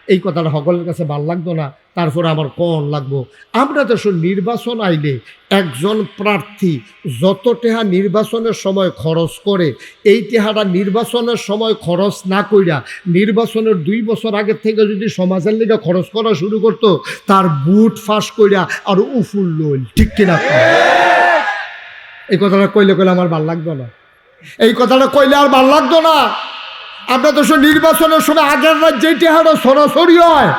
এই কথাটা সকলের কাছে ভাল লাগতো না, তারপরে আমার কন লাগবো। আমরা দেশ নির্বাচন আইলে একজন প্রার্থী যত টেহা নির্বাচনের সময় খরচ করে, এই টেহাটা নির্বাচনের সময় খরচ না কইরা নির্বাচনের 2 বছর আগের থেকে যদি সমাজের লিগে খরচ করা শুরু করতো, তার বুট ফাঁস কইরা আর উফুল লইল, ঠিক কিনা? এই কথাটা কইলে আমার ভাল লাগতো না, এই কথাটা কইলে আর ভাল লাগতো না। আমরা তো নির্বাচনের সময় আগের রাত যেই টেহারা সরাসরি হয়,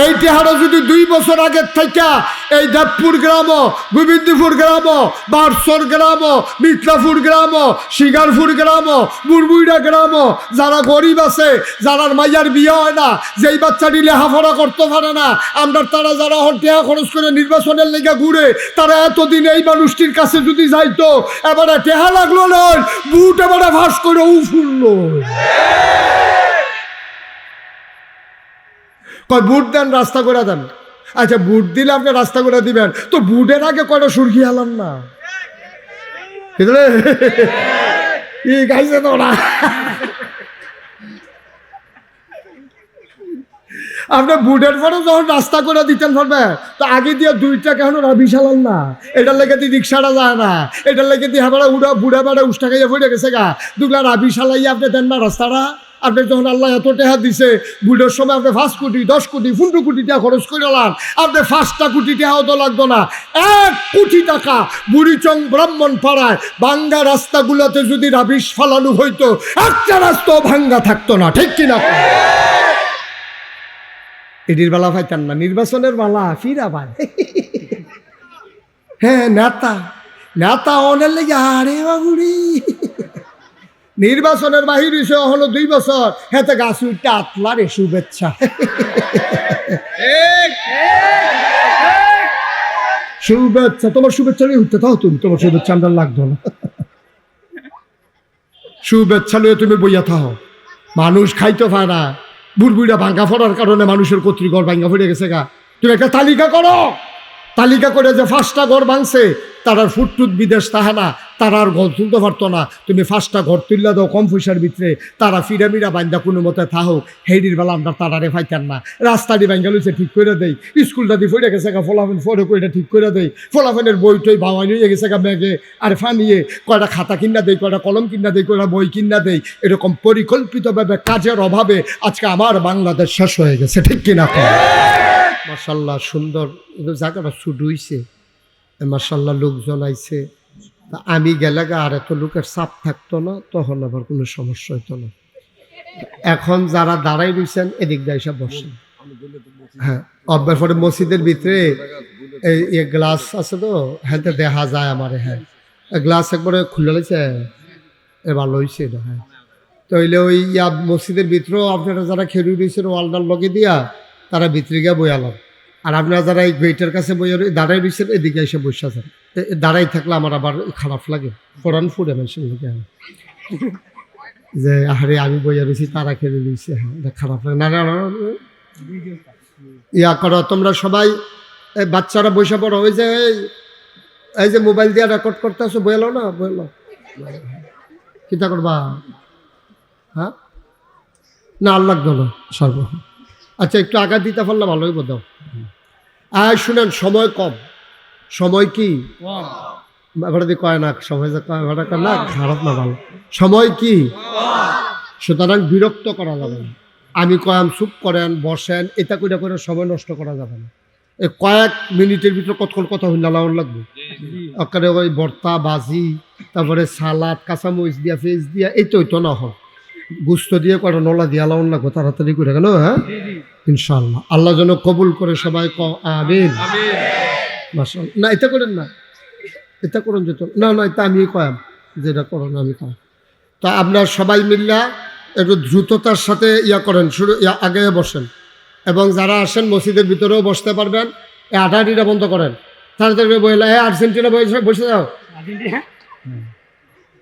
এই টেহারা যদি 2 বছর আগের থেকে এই দেবপুর গ্রাম, গোবিন্দপুর গ্রাম, বারসর গ্রাম, মিতলাপুর গ্রাম, শিকারপুর গ্রাম, বুড়বুইড়া গ্রাম, যারা গরিব আছে, যারা মাইয়ার বিয়ে হয় না, যেই বাচ্চাটি লেখাপড়া করতে পারে না, আমরা তারা যারা টেহা খরচ করে নির্বাচনের লেগে ঘুরে, তারা এতদিন এই মানুষটির কাছে যদি যাইতো, এবারে টেহা লাগলো নয়, বুট এবারে ফাঁস করে উফুল্ল। বুট দেন, রাস্তা করে দেন। আচ্ছা, বুট দিলে আপনি রাস্তা করে দিবেন, তো বুটের আগে কয়টা সুরকি আলাম না, গাইছে তো না। আপনি বুটের পরে যখন রাস্তা করে দিতেন পারবে, তো আগে দিয়ে 2টা কেন রাবি চালান না, এটার লেগে দিয়ে রিক্সাটা যায় না, এটার লেগে দিয়ে হাবাড়া উড়া বুড়া বাড়া উষ্টা খাইয়া পড়ে গেছে গা, 2টা রাবি চালাইয়া আপনি দেন না রাস্তাটা। আপনি যখন আল্লাহ এত টাকা দিছে, বুড়োর সময় আপনি 5 কোটি 10 কোটি 15 কোটি টাকা খরচ করে লান, আপনি 5টা কোটি টাকাও তো লাগতো না, 1 কোটি টাকা বুড়িচং ব্রাহ্মণ পাড়ায় ভাঙ্গা রাস্তাগুলোতে যদি রাবিশ ফালানো হইতো, একটা রাস্তাও ভাঙ্গা থাকতো না, ঠিক কিনা? এটির বেলা পাইতেন না, নির্বাচনের বেলা ফিরা ভাই। হ্যাঁ, নেতা অনেক লেগে আরে বাবুড়ি নির্বাচনের বাহির হইছে হলো 2 বছর, হেতে গাছ উঠতে আতলারে শুভেচ্ছা। শুভেচ্ছা, তোমার শুভেচ্ছা নিয়ে উঠতে তাও তুমি, তোমার শুভেচ্ছা আমরা লাগতো না। শুভেচ্ছা নিয়ে তুমি বইয়া থাও, মানুষ খাইতে পায় না, বুড়বুড়া ভাঙ্গা ফোড়ার কারণে মানুষের কর্তৃঘর ভাঙ্গা ফিরে গেছে গা। তুমি একটা তালিকা করো, তালিকা করে যে 5টা ঘর ভাঙছে, তারার ফুটটুট বিদেশ তাহা না, তারা আর ঘর তুলতে পারতো না, তুমি 5টা ঘর তুললে দাও কম পয়সার ভিতরে, তারা ফিরামিরা বান্ধা কোনো মতে থাহো, হেডির বেলা আমরা তারারে ফাইতেন না। রাস্তাটি ভাঙ্গা লইছে ঠিক করে দেই, স্কুলটা দিয়ে ফিরে গেছে গা, ফলাফেন ফটো করে ঠিক করে দেই, ফলাফেনের বই টই ভাওয়াই নিয়ে গেছে গা ব্যাগে, আর ফানিয়ে কয়টা খাতা কিনা দেই, কয়টা কলম কিনা দেই, কয়টা বই কিনা দেই, এরকম পরিকল্পিতভাবে কাজের অভাবে আজকে আমার বাংলাদেশ শেষ হয়ে গেছে, ঠিক কিনা? মাশাল্লাহ, সুন্দর জায়গাটা ছুট হইছে, মাশাল্লাহ লোকজন আইছে। আমি গেলে আর এত লোকের চাপ থাকতো না, তখন আবার কোনো সমস্যা হইতো না। এখন যারা দাঁড়াই রয়েছেন এদিক দিয়ে এসে বসেন। হ্যাঁ, অব্যার পরে মসজিদের ভিতরে এই গ্লাস আছে তো, হ্যাঁ দেখা যায় আমার। হ্যাঁ, গ্লাস একবারে খুলে রয়েছে, এ ভালো হয়েছে এটা। হ্যাঁ, তো হইলে ওই মসজিদের ভিতরেও আপনারা যারা খেলু রয়েছেন ওয়ালটার লগে দিয়া, তারা ভিতরে গিয়ে বইয়ালাম। আর আপনারা যারা এই গেটের কাছে বইয়া দাঁড়াই রয়েছেন, এদিকে এসে বসে আছেন। দাঁড়াই থাকলে আমার আবার খারাপ লাগে, কোরআন ফুড়ে মানুষের লোকে যে আরে আমি বইয়া রয়েছি, তারা খেলে রয়েছে। হ্যাঁ, এটা খারাপ লাগে না। ইয়া করো তোমরা সবাই, বাচ্চারা বসে পড়ো, ওই যে এই যে মোবাইল দিয়ে রেকর্ড করতে আসো, বইয়ালো না, বইয়ালো কিতা করবা? হ্যাঁ না, আল্লাহ গেল সর্ব। আচ্ছা, একটু আঘাত দিতে পারলে ভালোই বোধ। আর শুনেন, সময় কম। সময় কি কয় না, সময় না খারাপ না ভালো, সময় কি? সুতরাং বিরক্ত করা যাবে না। আমি কয়াম চুপ করেন, বসেন, এটা করে করে সময় নষ্ট করা যাবে না। এই কয়েক মিনিটের ভিতরে কতক্ষণ কথা হইলে লাগবে। ওখানে ওই ভর্তা বাজি, তারপরে সালাদ, কাঁচামরিচ দিয়া, ফেস দিয়া, এই তো হইতো না হোক, গুস্ত দিয়ে কটা নলা দিয়ে লাউন লাগবো, তাড়াতাড়ি করে গেল। হ্যাঁ, ইনশাআল্লাহ আল্লাহ যেন কবুল করে সবাই আমিন। না এটা করেন না, এটা করেন যেত না, না এটা আমি কয়াম, যেটা করেন আমি কয়াম। তা আপনার সবাই মিল্লা একটু দ্রুততার সাথে ইয়া করেন, শুরু আগে বসেন, এবং যারা আসেন মসজিদের ভিতরেও বসতে পারবেন। এই আটাআটিটা বন্ধ করেন, তাড়াতাড়ি বইলে আর্জেন্টিনা বসে যাও,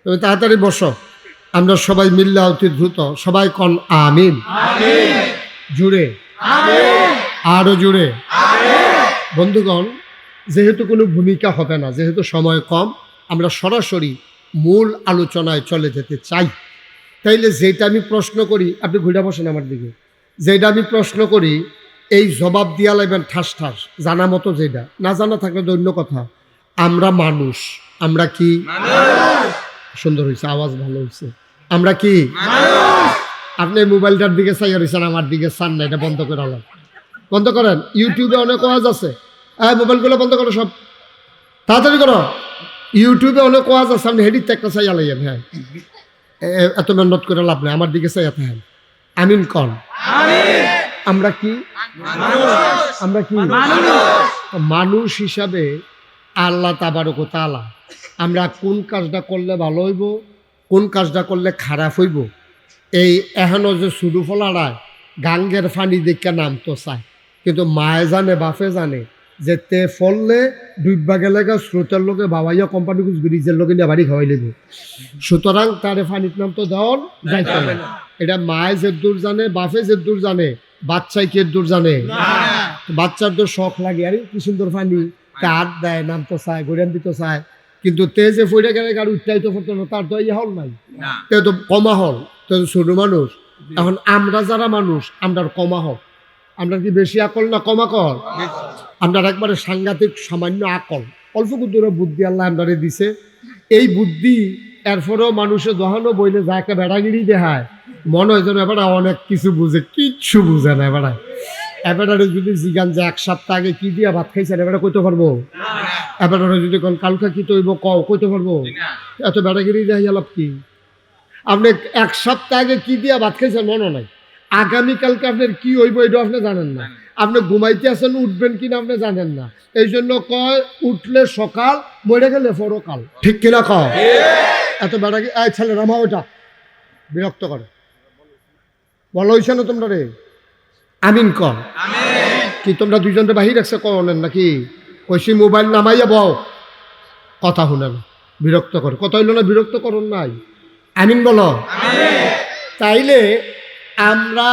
তুমি তাড়াতাড়ি বসো। আমরা সবাই মিল্লা অতি দ্রুত সবাই কন আমিন, জুড়ে আরো জুড়ে। বন্ধুগণ, যেহেতু কোনো ভূমিকা হবে না, যেহেতু সময় কম, আমরা সরাসরি মূল আলোচনায় চলে যেতে চাই। তাইলে যেটা আমি প্রশ্ন করি, আপনি ঘুরে বসেন আমার দিকে, যেটা আমি প্রশ্ন করি এই জবাব দিয়া লাগবেন ঠাস ঠাস, জানা মতো যেটা, না জানা থাকলে তো অন্য কথা। আমরা মানুষ, আমরা কি সুন্দর হয়েছে, আওয়াজ ভালো হয়েছে, আমরা কি আপনি মোবাইলটার দিকে চাইয়া রয়েছেন, আমার দিকে চান না, এটা বন্ধ করে আলাম, বন্ধ করেন। ইউটিউবে অনেক ওয়াজ আছে, মোবাইলগুলো বন্ধ করো সব, তাড়াতাড়ি করো। ইউটিউবে অনেক ওয়াজ আছে, আপনি হেডিতে একটা চাইয়া লাইয়েন। হ্যাঁ, এত মেহনত করে লাভ নেই, আমার দিকে চাইয়া থাকেন। আমিন কন। আমরা কি আমরা কি মানুষ হিসাবে আল্লাহ তাবারক ওয়া তাআলা আমরা কোন কাজটা করলে ভালো হইব, কোন কাজটা করলে খারাপ হইব, এই এখনো যে শুরু ফলাড়ায় গাঙ্গের ফানি দেখে নাম তো চায়, কিন্তু মায়ে জানে বাপে জানে যে তে ফললে ডুববা গেলে স্রোতের লোকে বাবাইয়া কোম্পানি ব্রিজের লোকে নিয়ে বাড়ি খাওয়াই লেবে, সুতরাং তারে ফানির নাম তো দেওয়ার যাইতে না। এটা মায়ে যে দূর জানে, বাপে যে দূর জানে, বাচ্চাই কে দূর জানে। বাচ্চার তো শখ লাগে, আরে কি সুন্দর ফানি, কাঠ দেয়, নাম তো চায়, গড়িয়ান দিতে চায়, কিন্তু তে যে ফইরা গেলে গাড়ি উঠতেই তো করতো না, তার তো ইয়ে হল নাই, তে তো কমা হল, তো ছোট মানুষ। এখন আমরা যারা মানুষ, আমরা কমা হল, আমরা কি বেশি আকল না কম আকল? আমরা একবারে সাংঘাতিক সামান্য আকল, অল্প কুদুরে বুদ্ধি আল্লাহ আমরারে দিছে। এই বুদ্ধি এরপরেও মানুষের দহানো বইলে যা একটা বেড়াগিরি দেখায়, মনে হয় যেন এবারে অনেক কিছু বুঝে, কিচ্ছু বুঝে না। এবারে যদি জিগান যে 1 সপ্তাহ আগে কি দিয়া ভাত খাইছেন, এবারে কইতে পারবো? এবারে যদি কোন কালকা কি তৈব কইতে পারবো? এত বেড়াগিরি দেখাই লাভ কি? আপনি 1 সপ্তাহ আগে কি দিয়া ভাত খাইছেন মনে নাই, আগামীকালকে আপনার কি হইব এটা আপনি জানেন না, আপনি ঘুমাইতে আছেন উঠবেন কিনা আপনি জানেন না। এই জন্য কয় উঠলে সকাল, মরে গেলে পরকাল, ঠিক কিনা কয়? এত বেড়া ছেলে রামা ওইটা বিরক্ত করে, বলো হইছে না তোমরা রে? আমিন কর। কি তোমরা দুইজনটা বাহির রাখছে করেন নাকি? কইছি মোবাইল নামাইয়া বও, কথা শুনেন, বিরক্ত করে, কথা হইল না, বিরক্ত করুন নাই। আমিন বলো। তাইলে আমরা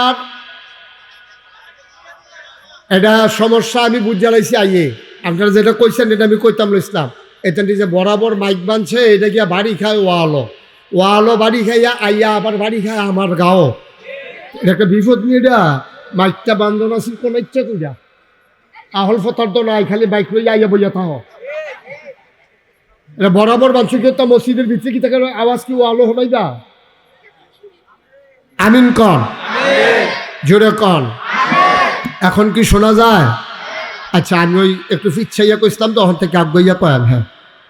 এটা সমস্যা আমি বুঝে লাইছি আইয়ে, আপনারা যেটা কইছেন এটা আমি কইতাম ইসলাম। এটা যে বরাবর মাইক বানছে, এটা গিয়া বাড়ি খায় ওয়ালো বাড়ি খাইয়া আইয়া আবার বাড়ি খায় আমার গাও, এটা একটা বিপদ নিয়ে। এটা মাইকটা বান্ধন আছে কোন ইচ্ছা কইরা, আহল ফতার তো নাই, খালি বাইক লইয়া আইয়া বইয়া থাহ। এটা বরাবর বানছে কি তা মসজিদের ভিতরে কি থাকে আওয়াজ, কি ওয়ালো হবাইবা? আমিন কন, জোরে কন। এখন কি শোনা যায়? আচ্ছা, আমি ওই একটু ফিচ্ছাইয়া কইতাম, তখন থেকে আগ্রইয়া কয়াল। হ্যাঁ,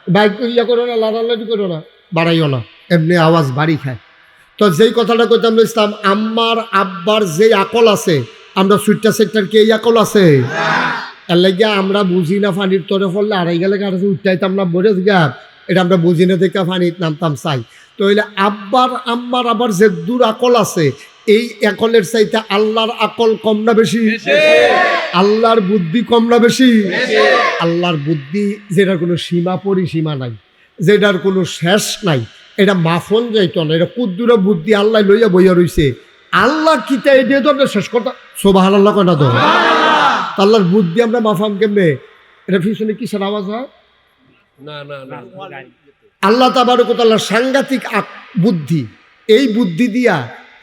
বাইক ইয়া করো না, লাড়ালাড়ি করো না, বাড়াইও না, এমনি আওয়াজ বাড়ি খায়। তো যেই কথাটা কইতাম ইসলাম, আম্মার আব্বার যে আকল আছে, আমরা সুইটটা সেক্টর কি এই আকল আছে? এর লাগিয়া আমরা বুঝি না, ফানির তরে ফললে আড়াই গেলে কাছে উঠতাইতাম না, বলে গা এটা আমরা বুঝি না দেখে ফানির নামতাম চাই। তো হইলে আব্বার আম্মার আবার যে দূর আকল আছে, এই আকলের চাইতে আল্লাহর আকল কম না বেশি? আল্লাহর বুদ্ধি কম না বেশি? আল্লাহর বুদ্ধি যেটার কোনো সীমা পরিসীমা নাই, যেটার কোনো শেষ নাই, এটা মাফন যাইতো না, এটা কুদ্দুরা বুদ্ধি আল্লাহ লইয়া বইয়া রইছে। আল্লাহ কিতা এটা তো আমরা শেষ করতাম, সুবহানাল্লাহ কয় না তো? আল্লাহর বুদ্ধি আমরা মাফাম কেমনে? এটা পিছনে কিসের আওয়াজ হয়? না, আল্লাহ তাবারক ওয়া তাআলার সাংঘাতিক বুদ্ধি, এই বুদ্ধি দিয়া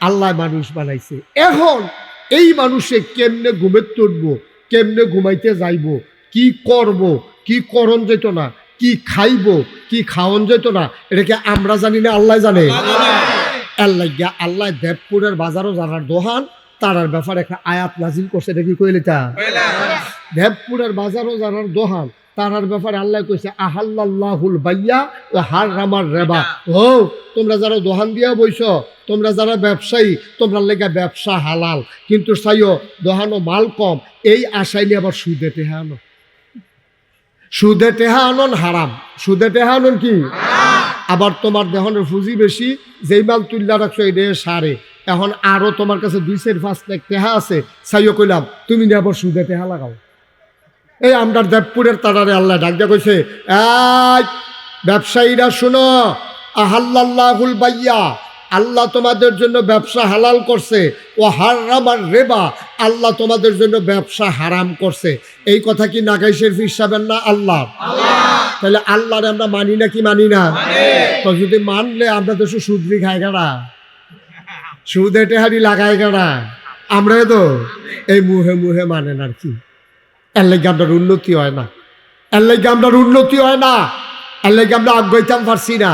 আল্লাহ মানুষ বানাইছে। এখন এই মানুষে কেমনে ঘুমের তুলব, কেমনে ঘুমাইতে যাইব, কি করব, কি করণ যেত না, কি খাইব, কি খাওয়ন যেত না, এটাকে আমরা জানি না, আল্লাহ জানে। আল্লাহ দেবপুরের বাজারও জানার দোহান, তারার ব্যাপারে একটা আয়াত নাজিল করছে। এটা কি কইলে তা? দেবপুরের বাজারও জানার দোহান, তারার ব্যাপারে আল্লাহ কইছে আহাল্লাল্লাহুল বাইয়া ও হারামার রিবা। ও তোমরা যারা দোহান দিয়া বইছ, তোমরা যারা ব্যবসায়ী, তোমরা লেগে ব্যবসা হালাল, কিন্তু চাইও দোহানো মাল কম, এই আশাই নিয়ে আবার সুদে টেহা আনো। সুদে টেহা আনন হারাম, সুদে টেহা আনন কি? আবার তোমার দেহনের ফুজি বেশি, যেই মাল তুল্লা রাখছো এটা সারে, এখন আরো তোমার কাছে 2-5 লাখ টেহা আছে, চাইও কইলাম তুমি নিয়ে আবার সুদে টেহা লাগাও। এই আমরা দেবপুরের তারারে আল্লাহ ডাক দিয়া কইছে, এই ব্যবসায়ীরা শুনো, আহাল্লাল্লাহুল বাইয়া, আল্লাহ তোমাদের জন্য ব্যবসা হালাল করছে, ও হারামার রিবা, আল্লাহ তোমাদের জন্য ব্যবসা হারাম করছে। এই কথা কি নাগাইশের ফিসাবেন না আল্লাহ? তাহলে আল্লাহরে আমরা মানি না কি মানি না? তো যদি মানলে আমরা তো সুদরি খাই গেড়া, সুদে টেহারি লাগাই গেড়া, আমরা তো এই মুহে মুহে মানেন আর কি, এর লাগে আপনার উন্নতি হয় না, এর লাগে আপনার উন্নতি হয় না, এর লাগে আমরা আগাইতাম পারছি না।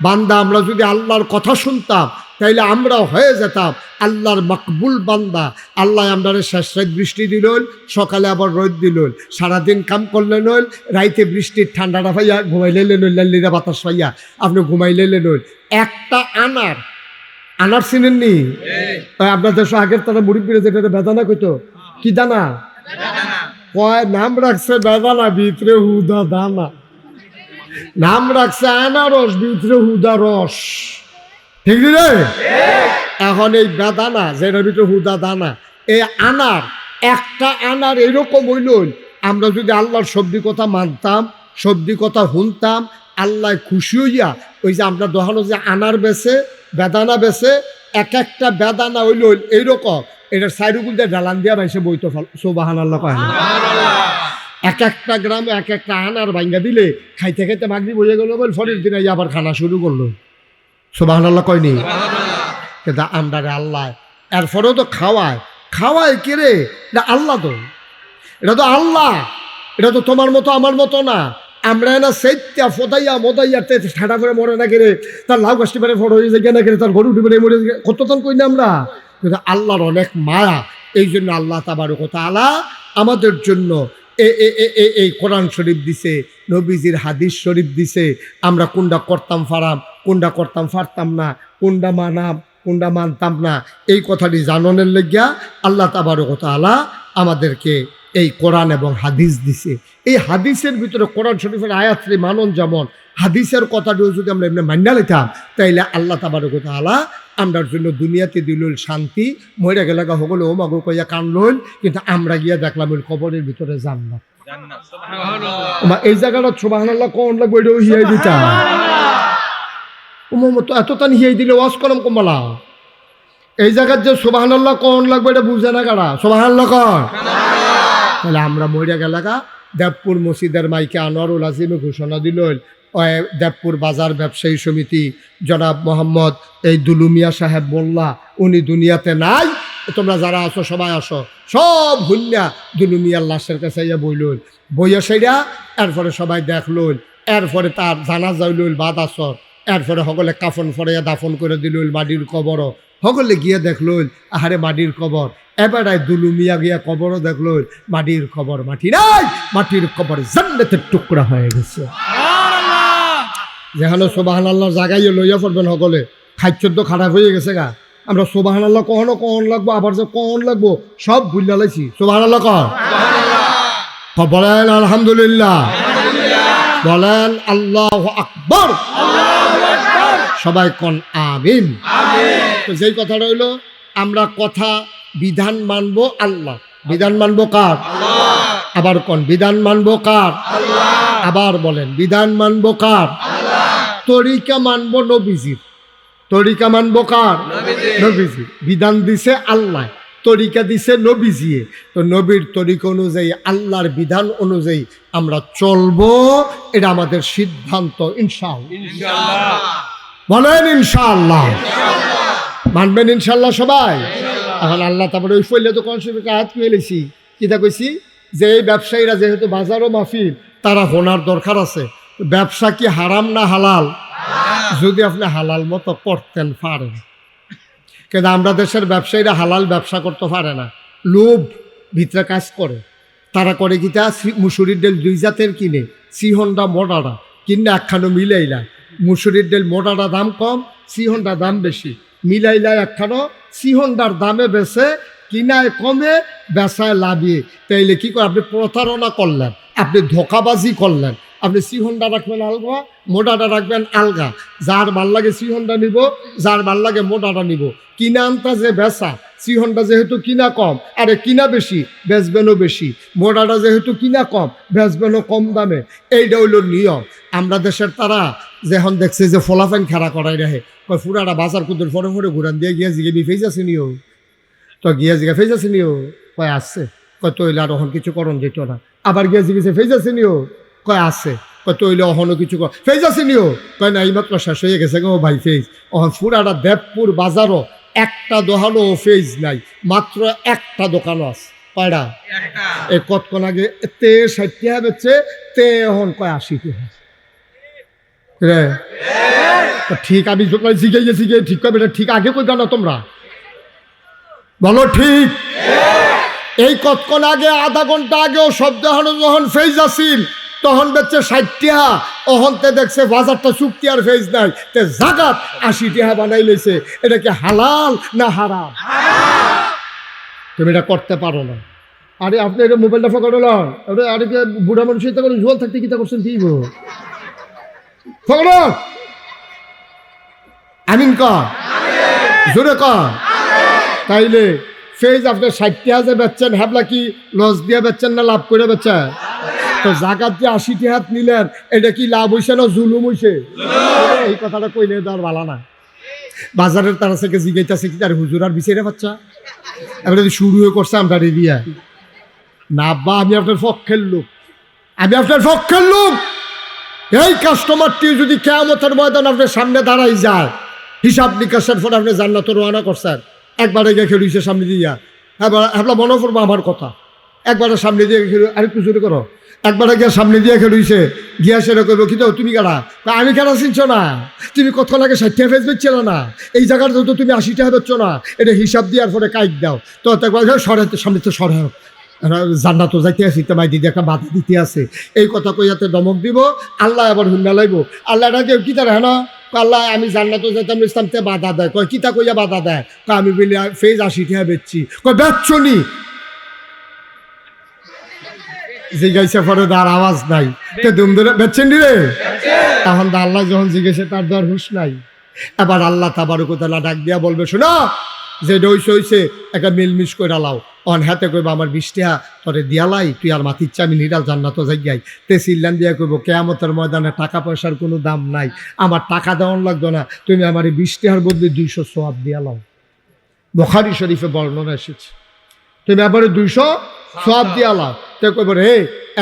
বান্দা আমরা যদি আল্লাহর কথা শুনতাম তাইলে আমরা হয়ে যেতাম আল্লাহর মকবুল বান্দা। আল্লাহ আমরা শেষ রাত বৃষ্টি দিল, সকালে আবার রোদ দিল, সারাদিন কাম করলেন হইল, রাইতে বৃষ্টির ঠান্ডাটা পাইয়া ঘুমাইলে নইল, লাল্লিরা বাতাস পাইয়া আপনি ঘুমাইলে নইল। একটা আনার আনার চিনেননি? আপনাদের আগের তারা মুড়ি যেটা বেদানা কইতো, কি দানা কয়? নাম রাখছে বেদানা, ভিতরে হুদা দানা। নাম রাখছে আনারস, ভিতরে হুদা রস। ঠিক রে? এখন এই বেদানা যেটার ভিতরে হুদা দানা, এই আনার একটা আনার এরকম হইল, আমরা যদি আল্লাহর শব্দ কথা মানতাম, শব্দ কথা শুনতাম, আল্লাহ খুশি হইয়া ওই যে আমরা দেখানো যে আনার বেছে বেদানা বেছে, এক একটা বেদানা হইল এইরকম, এটার সাইডুকুল দিয়ে ডালান দিয়া ভাইসে বইতো সুবহানাল্লাহ কয় না? এক একটা গ্রামে এক একটা আনার ভাঙ্গা দিলে খাইতে খাইতে মাগরিব হয়ে গেল, বল ফরের দিনে আবার খানা শুরু করলো। সুবহানাল্লাহ কয়নি? কিন্তু আমরা আল্লাহ এরপরেও তো খাওয়ায় খাওয়ায় কে রে? এটা আল্লাহ, তো এটা তো আল্লাহ, এটা তো তোমার মতো আমার মতো না। আমরা না সেইটা ফোটাইয়া মোদাইয়া ঠাটা করে মরে না কেড়ে, তার লাউ গাছটি বেড়ে ফটো হয়ে যায় না কেড়ে, তার গরু ডুবে মরে কতক্ষণ কই না আমরা। কিন্তু আল্লাহর অনেক মায়া, এই জন্য আল্লাহ তাবারক ওয়া তাআলা আমাদের জন্য এই কোরআন শরীফ দিছে, নবীজির হাদিস শরীফ দিছে। আমরা কোনটা করতাম ফারাম, কোনটা করতাম ফারতাম না, কোনটা মানাম কোনটা মানতাম না, এই কথাটি জানানোর লাগিয়া আল্লাহ তাবারক ওয়া তাআলা আমাদেরকে এই কোরআন এবং হাদিস দিছে। এই হাদিসের ভিতরে কোরআন শরীফের আয়াতটি মানন, যেমন হাদিসের কথাটিও যদি আমরা এমনি মান্য নিতাম, তাইলে আল্লাহ তাবারক ওয়া তাআলা আমরার জন্য দুনিয়াতে দিল শান্তি, মরে গেলে হগল ও মাগো কইয়া কানল, কিন্তু আমরা গিয়া দেখলাম ওই কবরের ভিতরে জান্নাত। এই জায়গাটা সুবহানাল্লাহ কোন লাগবে, এটাও হিয়াই দিতা তো এত তান হিয়াই দিলে ওয়াজ করম কমলা। এই জায়গার যে সুবহানাল্লাহ কোন লাগবে এটা বুঝে না কারা? সুবহানাল্লাহ কর। তাহলে আমরা মরে গেলাগা দেবপুর মসজিদের মাইকে আনোয়ারুল আজিমে ঘোষণা দিল, দেবপুর বাজার ব্যবসায়ী সমিতি জনাব মোহাম্মদ এই দুলুমিয়া সাহেব মোল্লা, উনি দুনিয়াতে নাই, তোমরা যারা আসো সবাই আসো, সব হুন্যা দুলুমিয়ার লাশের কাছে ইয়া বইল, বইয়া সেইরা এরপরে সবাই দেখল, এরপরে তার জানাজা হইল বাদ আসর, এরপরে সকলে কাফন ফরাইয়া দাফন করে দিল মাটির কবর, সকলে গিয়ে দেখল আহারে মাটির কবর। এবারে দুলুমিয়া গিয়া কবরও দেখল মাটির কবর, মাটি নাই, মাটির কবর জান্নাতের টুকরা হয়ে গেছে। যেখানে সুবহানাল্লাহ জাগাইয়ে লইয়া পড়বেন সকলে, খাদ্য খারাপ হয়ে গেছে গা, আমরা সুবহানাল্লাহ কখনো কখন লাগবো, আবার যে কখন লাগবো সব ভুলিয়া লাইছি। সুবহানাল্লাহ কর, বলেন আলহামদুলিল্লাহ, বলেন আল্লাহু আকবার, সবাই কোন আমিন। তো যেই কথাটা হইলো, আমরা কথা বিধান মানবো আল্লাহ, বিধান মানবো কার? আবার কোন বিধান মানবো কার? আবার বলেন বিধান মানবো কার? তরিকা মানবো নবীজির, তরিকা মানবো কার? নবীজির। বিধান দিছে আল্লাহ, তরিকা দিছে নবীজি, তো নবীর তরিকা অনুযায়ী আল্লাহর বিধান অনুযায়ী আমরা চলবো, এটা আমাদের সিদ্ধান্ত ইনশাআল্লাহ। বলেন ইনশাআল্লাহ, মানবেন ইনশাআল্লাহ সবাই। এখন আল্লাহ তারপরে ওই ফলে তো কনসেপ্ট আয়াত পেয়েছি, কিতা কইছি যে এই ব্যবসায়ীরা যেহেতু বাজারও মাহফিল, তারা হোনার দরকার আছে। ব্যবসা কি হারাম না হালাল? যদি আপনি হালাল মতো করতেন পারেন, কিন্তু আমরা দেশের ব্যবসায়ীরা হালাল ব্যবসা করতে পারে না, লোভ ভিতরে কাজ করে। তারা করে কিতা, মুসুরির ডাল 2 জাতের কিনে, সিহনটা মোটাটা কিনে একখানো মিলাইলা, মুসুরির ডাল মোটাটা দাম কম, সিহনটা দাম বেশি, মিলাইলা একখানো, সিহনটার দামে বেছে, কিনায় কমে বেচায় লাভিয়ে। তাইলে কি করে? আপনি প্রতারণা করলেন, আপনি ধোকাবাজি করলেন। আপনি সিহনটা রাখবেন আলগা, মোটাটা রাখবেন আলগা, যার ভাল লাগে সিহনটা নিব, যার ভাল লাগে মোটাটা নিব। কিনা আনতা যে বেচা, সিহনটা যেহেতু কিনা কম, আরে কিনা বেশি বেচবেনও বেশি, মোটাটা যেহেতু কিনা কম বেচবেনও কম দামে। এইটা হইল নিয়ম। আমরা দেশের তারা যখন দেখছে যে ফলাফাইন খেলা করাই রাখে, কয় ফুরাটা বাজার কুদুর ফরে ফরে ঘুরান দিয়ে গিয়া জিগে ফেজ আছে নিও, তো গিয়া জিগা ফেজ আছে নিও, কয় আসছে, কয় তৈলে আর ওখান কিছু করণ যেত না। আবার গিয়া জিগেছে ফেজ আছে নিও, কয় আছে, কয় তৈলে অহনও কিছু ফেজ আছে নিও, কয় না এইমাত্র শেষ হয়ে গেছে গো ভাই ফেজ। অহন ফুরাটা দেবপুর বাজারও একটা দোকানও ফেজ নাই, মাত্র একটা দোকানও আছে। কয়টা? এই কতক্ষণ আগে তে 60 টাকা বেচছে, তে এখন কয় 80 টাকা। ঠিক আমি জিগাই গেছি গিয়ে ঠিক কবে ঠিক আগে কইবা না তোমরা বলো ঠিক। এই কতক্ষণ আগে আধা ঘন্টা আগেও শব্দ যখন ফেজ আসিল তখন বেচছে 60 টাকা, অহনতে দেখছে বাজারটা চুক্তি আর ফেজ নাই, তে জাগাত 80 টাকা বানাই লইছে। এটা কি হালাল না হারাম? তুমি এটা করতে পারো না। আরে আপনি এটা মোবাইলটা ফকানো না, আরে কি বুড়া মানুষ জোয়াল থাকতে কিতা করছেন? কি গো ফকানো আমিন কর, জোরে কর। তাইলে ফেজ আপনি 60 টাকা যে বেচছেন, হ্যাবলা কি লস দিয়ে বেচছেন না লাভ করে বেচছেন? তো জাকাত যে 80 টাকা নিলেন, এটা কি লাভ হইছে না জুলুম হইছে? এই কথাটা কইলে তো আর ভালো না। বাজারের তারা থেকে জিগাইতেছে কি তার হুজুর আর বিচারে বাচ্চা এবারে শুরু হয়ে করছে আমরা রেডিয়া না। আব্বা আমি আপনার পক্ষের লোক, আমি আপনার পক্ষের লোক। এই কাস্টমারটি যদি কিয়ামতের ময়দান আপনার সামনে দাঁড়াই যায়, হিসাব নিকাশের পর আপনি জান্নাত রওনা করছেন, একবারে গিয়ে খেলুইছে সামনে দিয়া, হ্যাঁ মনে করবো আমার কথা, একবারে সামনে দিয়ে খেলু, আরেকটু জোরে করো, একবারে গিয়ে সামনে দিয়ে খেলুইছে, গিয়া সেটা করবো কি তো তুমি কারা? আমি কেন চিনছো না? তুমি কতক্ষণ আগে 60 টাকা ফেস বেচছিল না, এই জায়গাটা তো তুমি 80 টাকা বেচছো না, এটা হিসাব দেওয়ার পরে কাইক দাও। তো একবার সরাতে সামনে তো সরা জান্নাত তো যাইতে আসি, তোমায় দিদি একটা বাধা দিতে আছে, এই কথা কইয়াতে দমক দিব। আল্লাহ আবার হুন্না লাইব, আল্লাহ এটা কেউ কিতা রে না, আল্লাহ আমি জান্নাত যাইতাম ইসলামতে বাধা দেয়, কয় কিতা কইয়া বাধা দেয়, আমি বলি ফেজ 80 টাকা বেচছি, কয় বেচছো নি? জিজ্ঞাসা পরে তার আওয়াজ নাই, তো দুম ধরে বেচছেন নি রে? তখন তো আল্লাহ যখন জিজ্ঞাসা তার দর হুশ নাই। এবার আল্লাহ তাবারক ওয়া তাআলা ডাক দিয়া বলবে, শোনো যে ডইছে হইছে একটা মিলমিশ করে লাও, অন হাতে কইবা আমার 20 টাকা তোরে দিয়ালাই, তুই আর মাতির চা আমি নিরাল জান্নাত যাই। তে সিল্লান দিয়া কইব কিয়ামতের ময়দানে টাকা পয়সার কোনো দাম নাই, আমার টাকা দেওয়ান লাগতো না, তুমি আমার 20 টাকার বদলে 200 সওয়াব দিয়া লাও। বুখারী শরীফে বর্ণনা এসেছে, তুমি আবার 200 সওয়াব দিয়া লাও। তো কইব রে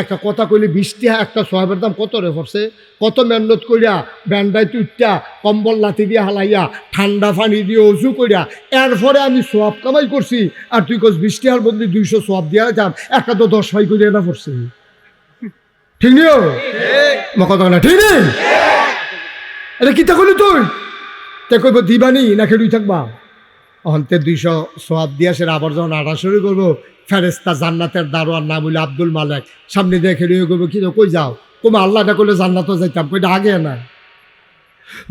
একটা কথা কইলে 20 টাকা একটা সওয়াবের দাম কত রে পড়ছে, কত মেহনত কইরা ব্যান্ডাই তুইটা কম্বল লাথি দিয়ে হালাইয়া ঠান্ডা পানি দিয়ে অজু কইরা এরপরে আমি সওয়াব কামাই করছি, আর তুই কস 20 টাকার বদলে 200 সওয়াব দিয়া যাম, একটা তো 10 ভাই কইরা না পড়ছে। ঠিক নিও মা কথা না, ঠিক নেই? এটা কিতা কইলি তুই? তে কইব দিবানি না খেলুই থাকবা? অন্তে 200 সওয়াব দিয়া সে আবার যখন আড়া শুরু করবো, ফেরেস্তা জান্নাতের দারোয়ান নাম হইলে আব্দুল মালেক, সামনে দিয়ে খেলিয়ে করবো, কি কই যাও? তুমি আল্লাহ না করলে জান্নাত যাইতাম, কইটা আগে না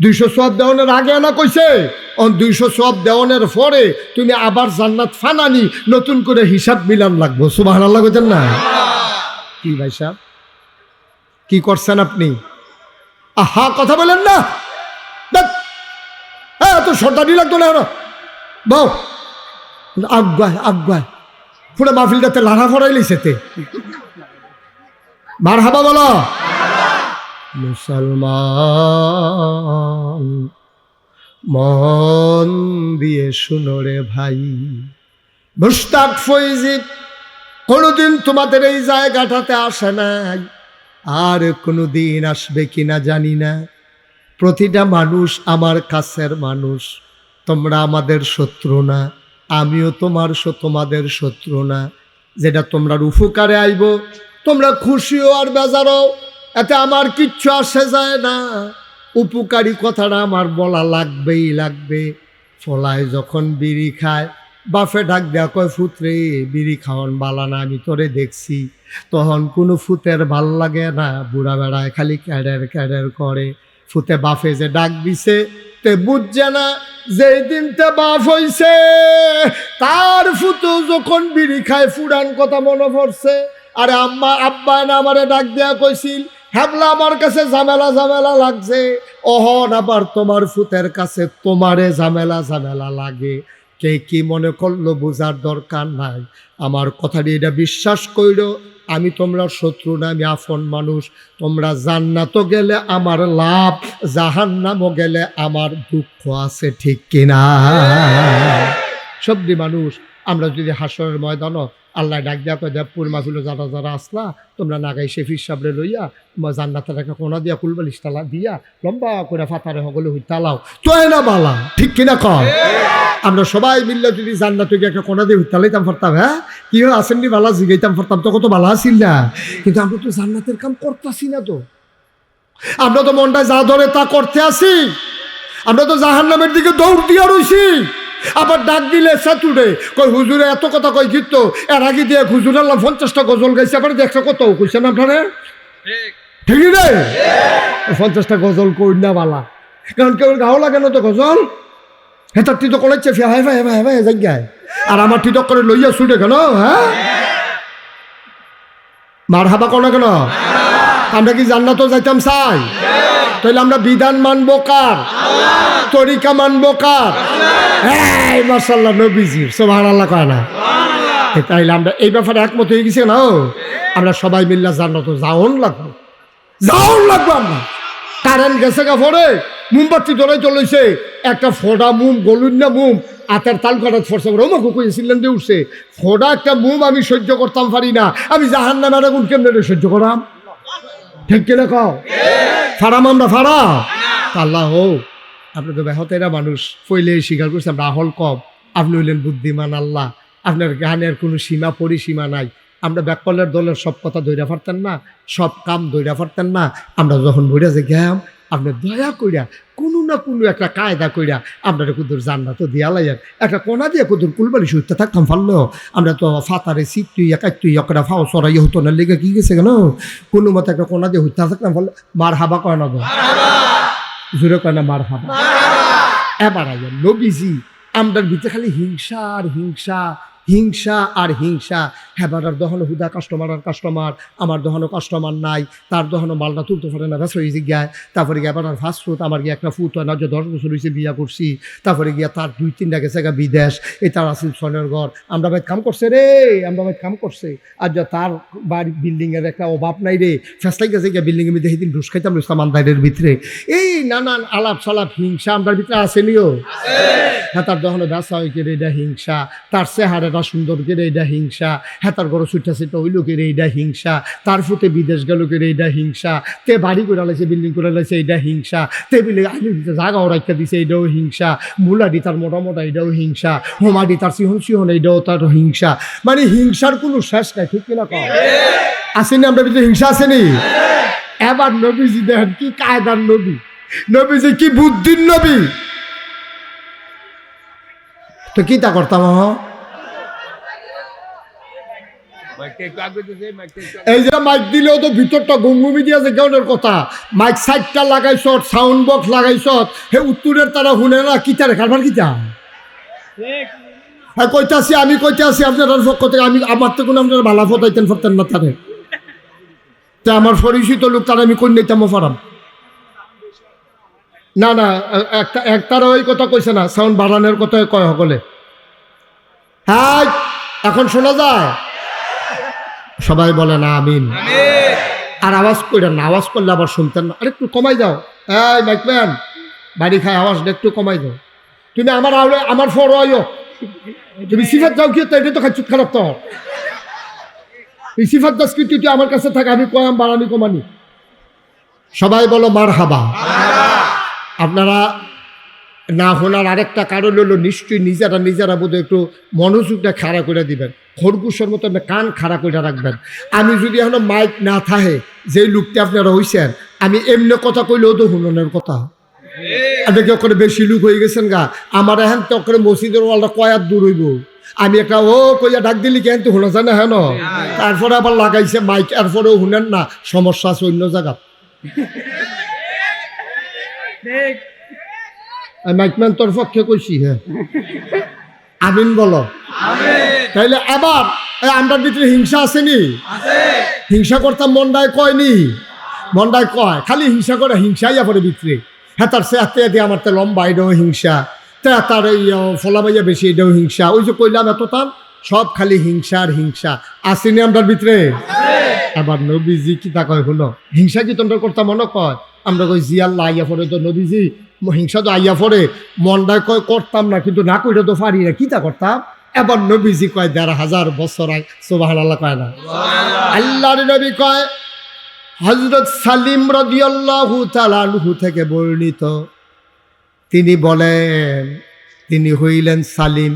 200 সওয়াব দেওয়ানের আগে না কইছে, 200 সওয়াব দেওয়ানের পরে তুমি আবার জান্নাত ফানানি নতুন করে হিসাব মিলান লাগবো। সুবহানাল্লাহ কইতেন না? কি ভাই সাহেব কি করছেন আপনি? আহা কথা বলেন না, এত সর্দারি লাগতো না বউ, আগায় আগায় পুরো মাহফিলটাতে লাড়া ফড়াই লিছেতে। মারহাবা বলো। মুসলমান মন দিয়ে শুনো রে ভাই, মুশতাক ফৈজি কোনোদিন তোমাদের এই জায়গাটাতে আসে নাই, আর কোনোদিন আসবে কিনা জানি না। প্রতিটা মানুষ আমার কাছের মানুষ, তোমরা আমাদের শত্রু না, আমিও তোমাদের শত্রু না। যেটা তোমরা উপকারে আইব তোমরা খুশিও আর বেজারও, এতে আমার কিচ্ছু আসে যায় না। উপকারী কথাটা আমার বলা লাগবেই লাগবে। ফলায় যখন বিড়ি খায়, বাফে ডাক দেয়া কয় ফুতরে বিড়ি খাওয়ান বালা না, আমি তোরে দেখছি। তখন কোনো ফুতের ভাল লাগে না, বুড়া বেড়ায় খালি ক্যাডের ক্যাডের করে। ফুতে বাফে যে ডাক দিছে তে বুঝছে না, যেই দিনতে বাপ হইছে তার ফুতো যখন বিড়ি খায় ফুরান কথা মনে পড়ছে। আরে আব্বা না আমারে ডাক দেয়া কইছিল, হ্যাবলা আমার কাছে ঝামেলা ঝামেলা লাগছে, অহন আবার তোমার ফুতের কাছে তোমারে ঝামেলা ঝামেলা লাগে। কে কি মনে করলো বোঝার দরকার নাই, আমার কথাটি এটা বিশ্বাস কইরো, আমি তোমরা শত্রু না, আমি আপন মানুষ। তোমরা জান্নাতও গেলে আমার লাভ, জাহান্নামও গেলে আমার দুঃখ আছে, ঠিক কিনা? সবদি মানুষ আমরা যদি হাসরের ময়দানও আল্লাহ ডাক দেওয়া কয় দেবপুর মাহফিল যারা যারা আসলা তোমরা নাগাই শেফির সাবরে লইয়া জান্নাতের একটা কোনা দিয়া কুলবালিশ তালা দিয়া লম্বা করে ফাতারে সকলে হই তালাও চয় না বালা ঠিক কিনা কর আমরা সবাই মিললে যদি জান্নাতে গিয়ে একটা কোনা দিয়ে তালাইতাম পারতাম, হ্যাঁ কি হয় আসেননি বালা জিগাইতাম পারতাম, তখন তো বালা আসিল না। কিন্তু আমরা তো জান্নাতের কাম করতেছি না, তো আমরা তো মনটা যা ধরে তা করতে আসি, আমরা তো জাহান্নামের দিকে দৌড় দিয়া রইছি। আবার ডাক দিলে সাতুরে কই হুজুরে এত কথা কই কিন্তু এর আগে দিয়ে হুজুর আল্লাহ 50টা গজল গাইছে, আবার দেখছো কত কইছেন আপনারা ঠিকই রে 50টা গজল কই না বালা, কারণ কেউ গাও লাগে না তো গজল হেতার টিটো কলেছে হাই ভাই ভাই ভাই জায়গায়, আর আমার টিটক করে লইয়া ছুটে কেন, হ্যাঁ মার হাবা কোনা কেন? আমরা কি জান্নাতও যাইতাম চাই? তাহলে আমরা বিধান মানবো কার? তরিকা মানবো কার? হ্যাঁ মাশাআল্লাহ নবীজির, সুবহানাল্লাহ কয় না? তাইলে আমরা এই ব্যাপারে একমত হয়ে গেছি না, আমরা সবাই মিল্লা জান্নাত যাওন লাগবো, যাওন লাগবো। আমরা কারেন্ট গেছে গা পরে মোমবাতি ধরে চলেছে, একটা ফোড়া মুম গলুন না মুম আতের তাল কাটা ফরসা রোমাকু কইছিলেন দিয়ে উঠছে, ফোড়া একটা মুম আমি সহ্য করতাম পারি না, আমি জাহান্নামের আগুন কেমনে সহ্য করাম? ঠিক কিনা কও? ফারাম আমরা ফারা আল্লাহ হোক। আপনি তো বেহতেরা মানুষ পইলে স্বীকার করছে আমরা আহল কম, আপনি হইলেন বুদ্ধিমান আল্লাহ, আপনার জ্ঞানের কোনো সীমা পরিসীমা নাই। আমরা ব্যাকলের দলের সব কথা ধৈরা পারতেন না, সব কাম ধৈরা পারতেন না। আমরা যখন বইরা যে গেম আপনি দয়া কইরা কোনো না কোনো একটা কায়দা কইরা আপনারা কুদুর জান্নাত দিয়া লাইয়ার একটা কোনা দিয়ে কুদুর কুলবালি সুইতে থাকতাম পারলো। আমরা তো ফাতারে সিট তুই একাই তুই একটা ফাও সরাই হতো না, লেগে কি গেছে কেন কোনো মতো একটা কোনা দিয়ে হইতে থাকতাম পারলো। মার হাবা কয় না, জোরে কয় না মার হাবা। এবার আইয়া নবীজি আমরার ভিতরে খালি হিংসা আর হিংসা, হিংসা আর হিংসা। হেবারার দহনো হুদা কাস্টমার আর কাস্টমার, আমার দহনো কাস্টমার নাই, তার দহনো মালটা তুলতে পারে না, ব্যাস হয়ে গিয়া। তারপরে গিয়ে এবার ফার্স্ট ফুট আমার গিয়ে একটা ফুট হয় না, যে 10 বছর হয়েছে বিয়া করছি। তারপরে গিয়া তার 2-3টা গেছে গা বিদেশ, এ তার আসিল সনের ঘর। আমরা ভাই কাম করছে রে, আমরা ভাই কাম করছে। আর যা তার বাড়ি বিল্ডিংয়ের একটা অভাব নাই রে, ফেসলাই গেছে গিয়া বিল্ডিংয়ের মধ্যে সেদিন ঢুস খাইতাম সামানদারের ভিতরে। এই নানান আলাপ সালাপ হিংসা আমরার ভিতরে আসেনিও। হ্যাঁ তার দহনো ব্যবসা হয়ে গেলে এটা হিংসা, তার চেহারাটা সুন্দর করে এটা হিংসা, হ্যাঁ তার গরো ছুটা সেটা ওই লোকের এইটা হিংসা, তার ফুটে বিদেশ গেল করে এইটা হিংসা, তে বাড়ি করে লাইছে বিল্ডিং করে লাইছে এইটা হিংসা, টেবিলে আলু দিতে জাগাও রাখতে দিছে এইটাও হিংসা, মুলাডি তার মোটা মোটা এইটাও হিংসা, হোমাডি তার সিহন সিহন এইটাও তার হিংসা। মানে হিংসার কোনো শেষ নাই, ঠিক কিনা কম? আসেনি আমরা ভিতরে হিংসা আসেনি? এবার নবীজি দেখেন কি কায়দার নবী, নবীজি কি বুদ্ধির নবী। তো কি তা করতাম এই যে মাইক দিলেও তো ভিতরটা ঘুমঘুমি দিয়ে যে কেউনের কথা, মাইক সাইডটা লাগাইছ, সাউন্ড বক্স লাগাইছ, হে উত্তরের তারা শুনে না, কিতারে কারবার কিতা হ্যাঁ কইতাছি আমি কইতাছি আপনার পক্ষ থেকে, আমি আমার তো কোনো আপনারা ভালা ফতাইতেন ফরতেন না তারে, তা আমার পরিচিত লোক তারা আমি কই নিতাম ফারাম না না একটার ওই কথা কইছে না, সাউন্ড বাড়ানোর কথা কয় সকলে। হ্যাঁ এখন শোনা যায়, সবাই বলে না আমিন। আর আওয়াজ কইরেন না, আওয়াজ করলে আবার শুনতেন না, আরেকটু কমাই যাও। এই মাইকম্যান বাড়ি খায় আওয়াজটা একটু কমাই যাও। তুমি আমার আওলে আমার ফর তুমি সিফাত যাও কি, তো এটা তো খাচ্ছুত খারাপ। তো এই সিফাত দাস কি তুই আমার কাছে থাকে, আমি কয়াম বাড়ানি কমানি। সবাই বলো মার হাবা। আপনারা না শোনার আরেকটা কারণ হলো নিশ্চয়ই নিজেরা বোধ একটু মনোযোগটা খাড়া করে দিবেন, খরগোশের মতো কান খাড়া করে রাখবেন। আমি যদি এখনো মাইক না থাকে, যেই লোকটি আপনারা হইছেন, আমি এমনি কথা কইলেও তো শুননের কথা। আপনি করে বেশি লোক হয়ে গেছেন গা, আমার এখন তো করে মসজিদের ওয়ালটা কয়ার দূর হইব, আমি একটা ও কইয়া ডাক দিলি কেন তো শোনা যায় না হেন। তারপরে আবার লাগাইছে মাইক, এরপরেও শুনেন না, সমস্যা আছে অন্য জায়গা। মাইকম্যান তোর পক্ষে কইছি, হ্যাঁ আমিন বলো। তাইলে এবার আমরার ভিতরে হিংসা আসেনি? হিংসা করতাম মন্ডায় কয়নি, মন্ডায় কয় খালি হিংসা করে, হিংসাই পরে ভিতরে। হ্যাঁ তার সে হাতে দিয়ে আমার তো লম্বা এটাও হিংসা, তার এই ফলাবাইয়া বেশি এটাও হিংসা। ওই যে কইলাম এত তার সব খালি হিংসা আর হিংসা আসেনি আমরার ভিতরে। এবার নবীজি কি তা কয় হলো, হিংসা কি তোমরা করতাম মনে কয়? আমরা কই জি আল্লাহ আইয়া পরে তো নবীজি হিংসা তো আইয়া পরে, মন্ডায় কয় করতাম না, কিন্তু না কইটা তো পারি না, কি তা করতাম? এবার নবীজি কয় ১,৫০০ বছর আগে, সুবহানাল্লাহ কয় না? আল্লাহর নবী কয়, হযরত সালিম রাদিয়াল্লাহু তাআলা আনহু থেকে বর্ণিত, তিনি বলেন, তিনি হইলেন সালিম,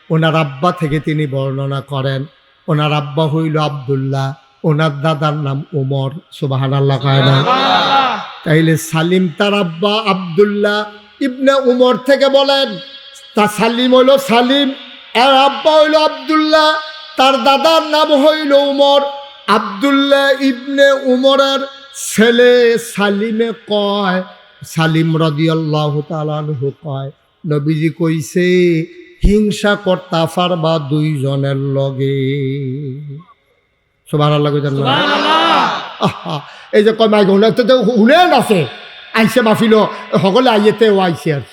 ওনার আব্বা থেকে তিনি বর্ণনা করেন, ওনার আব্বা হইল আব্দুল্লাহ, ওনার দাদার নাম ওমর, সুবহানাল্লাহ কয় না? তাইলে সালিম তার আব্বা আব্দুল্লাহ ইবনে উমর থেকে বলেন, তা সালিম হইল সালিম, আর আব্বা হইল আব্দুল্লাহ, তার দাদার নাম হইল উমর। আব্দুল্লাহ ইবনে উমরের ছেলে সালিমে কয়, সালিম রাদিয়াল্লাহু তাআলা আনহু কয়, নবীজি কইছে হিংসা করতা পারবা দুইজনের লগে। সুবহানাল্লাহ কইতেন না? এই যে কয় মাই ঘুনাতে তো হুনেন আছে, আইসে মাফিল সকলে আইয়েতে ও আইসে আর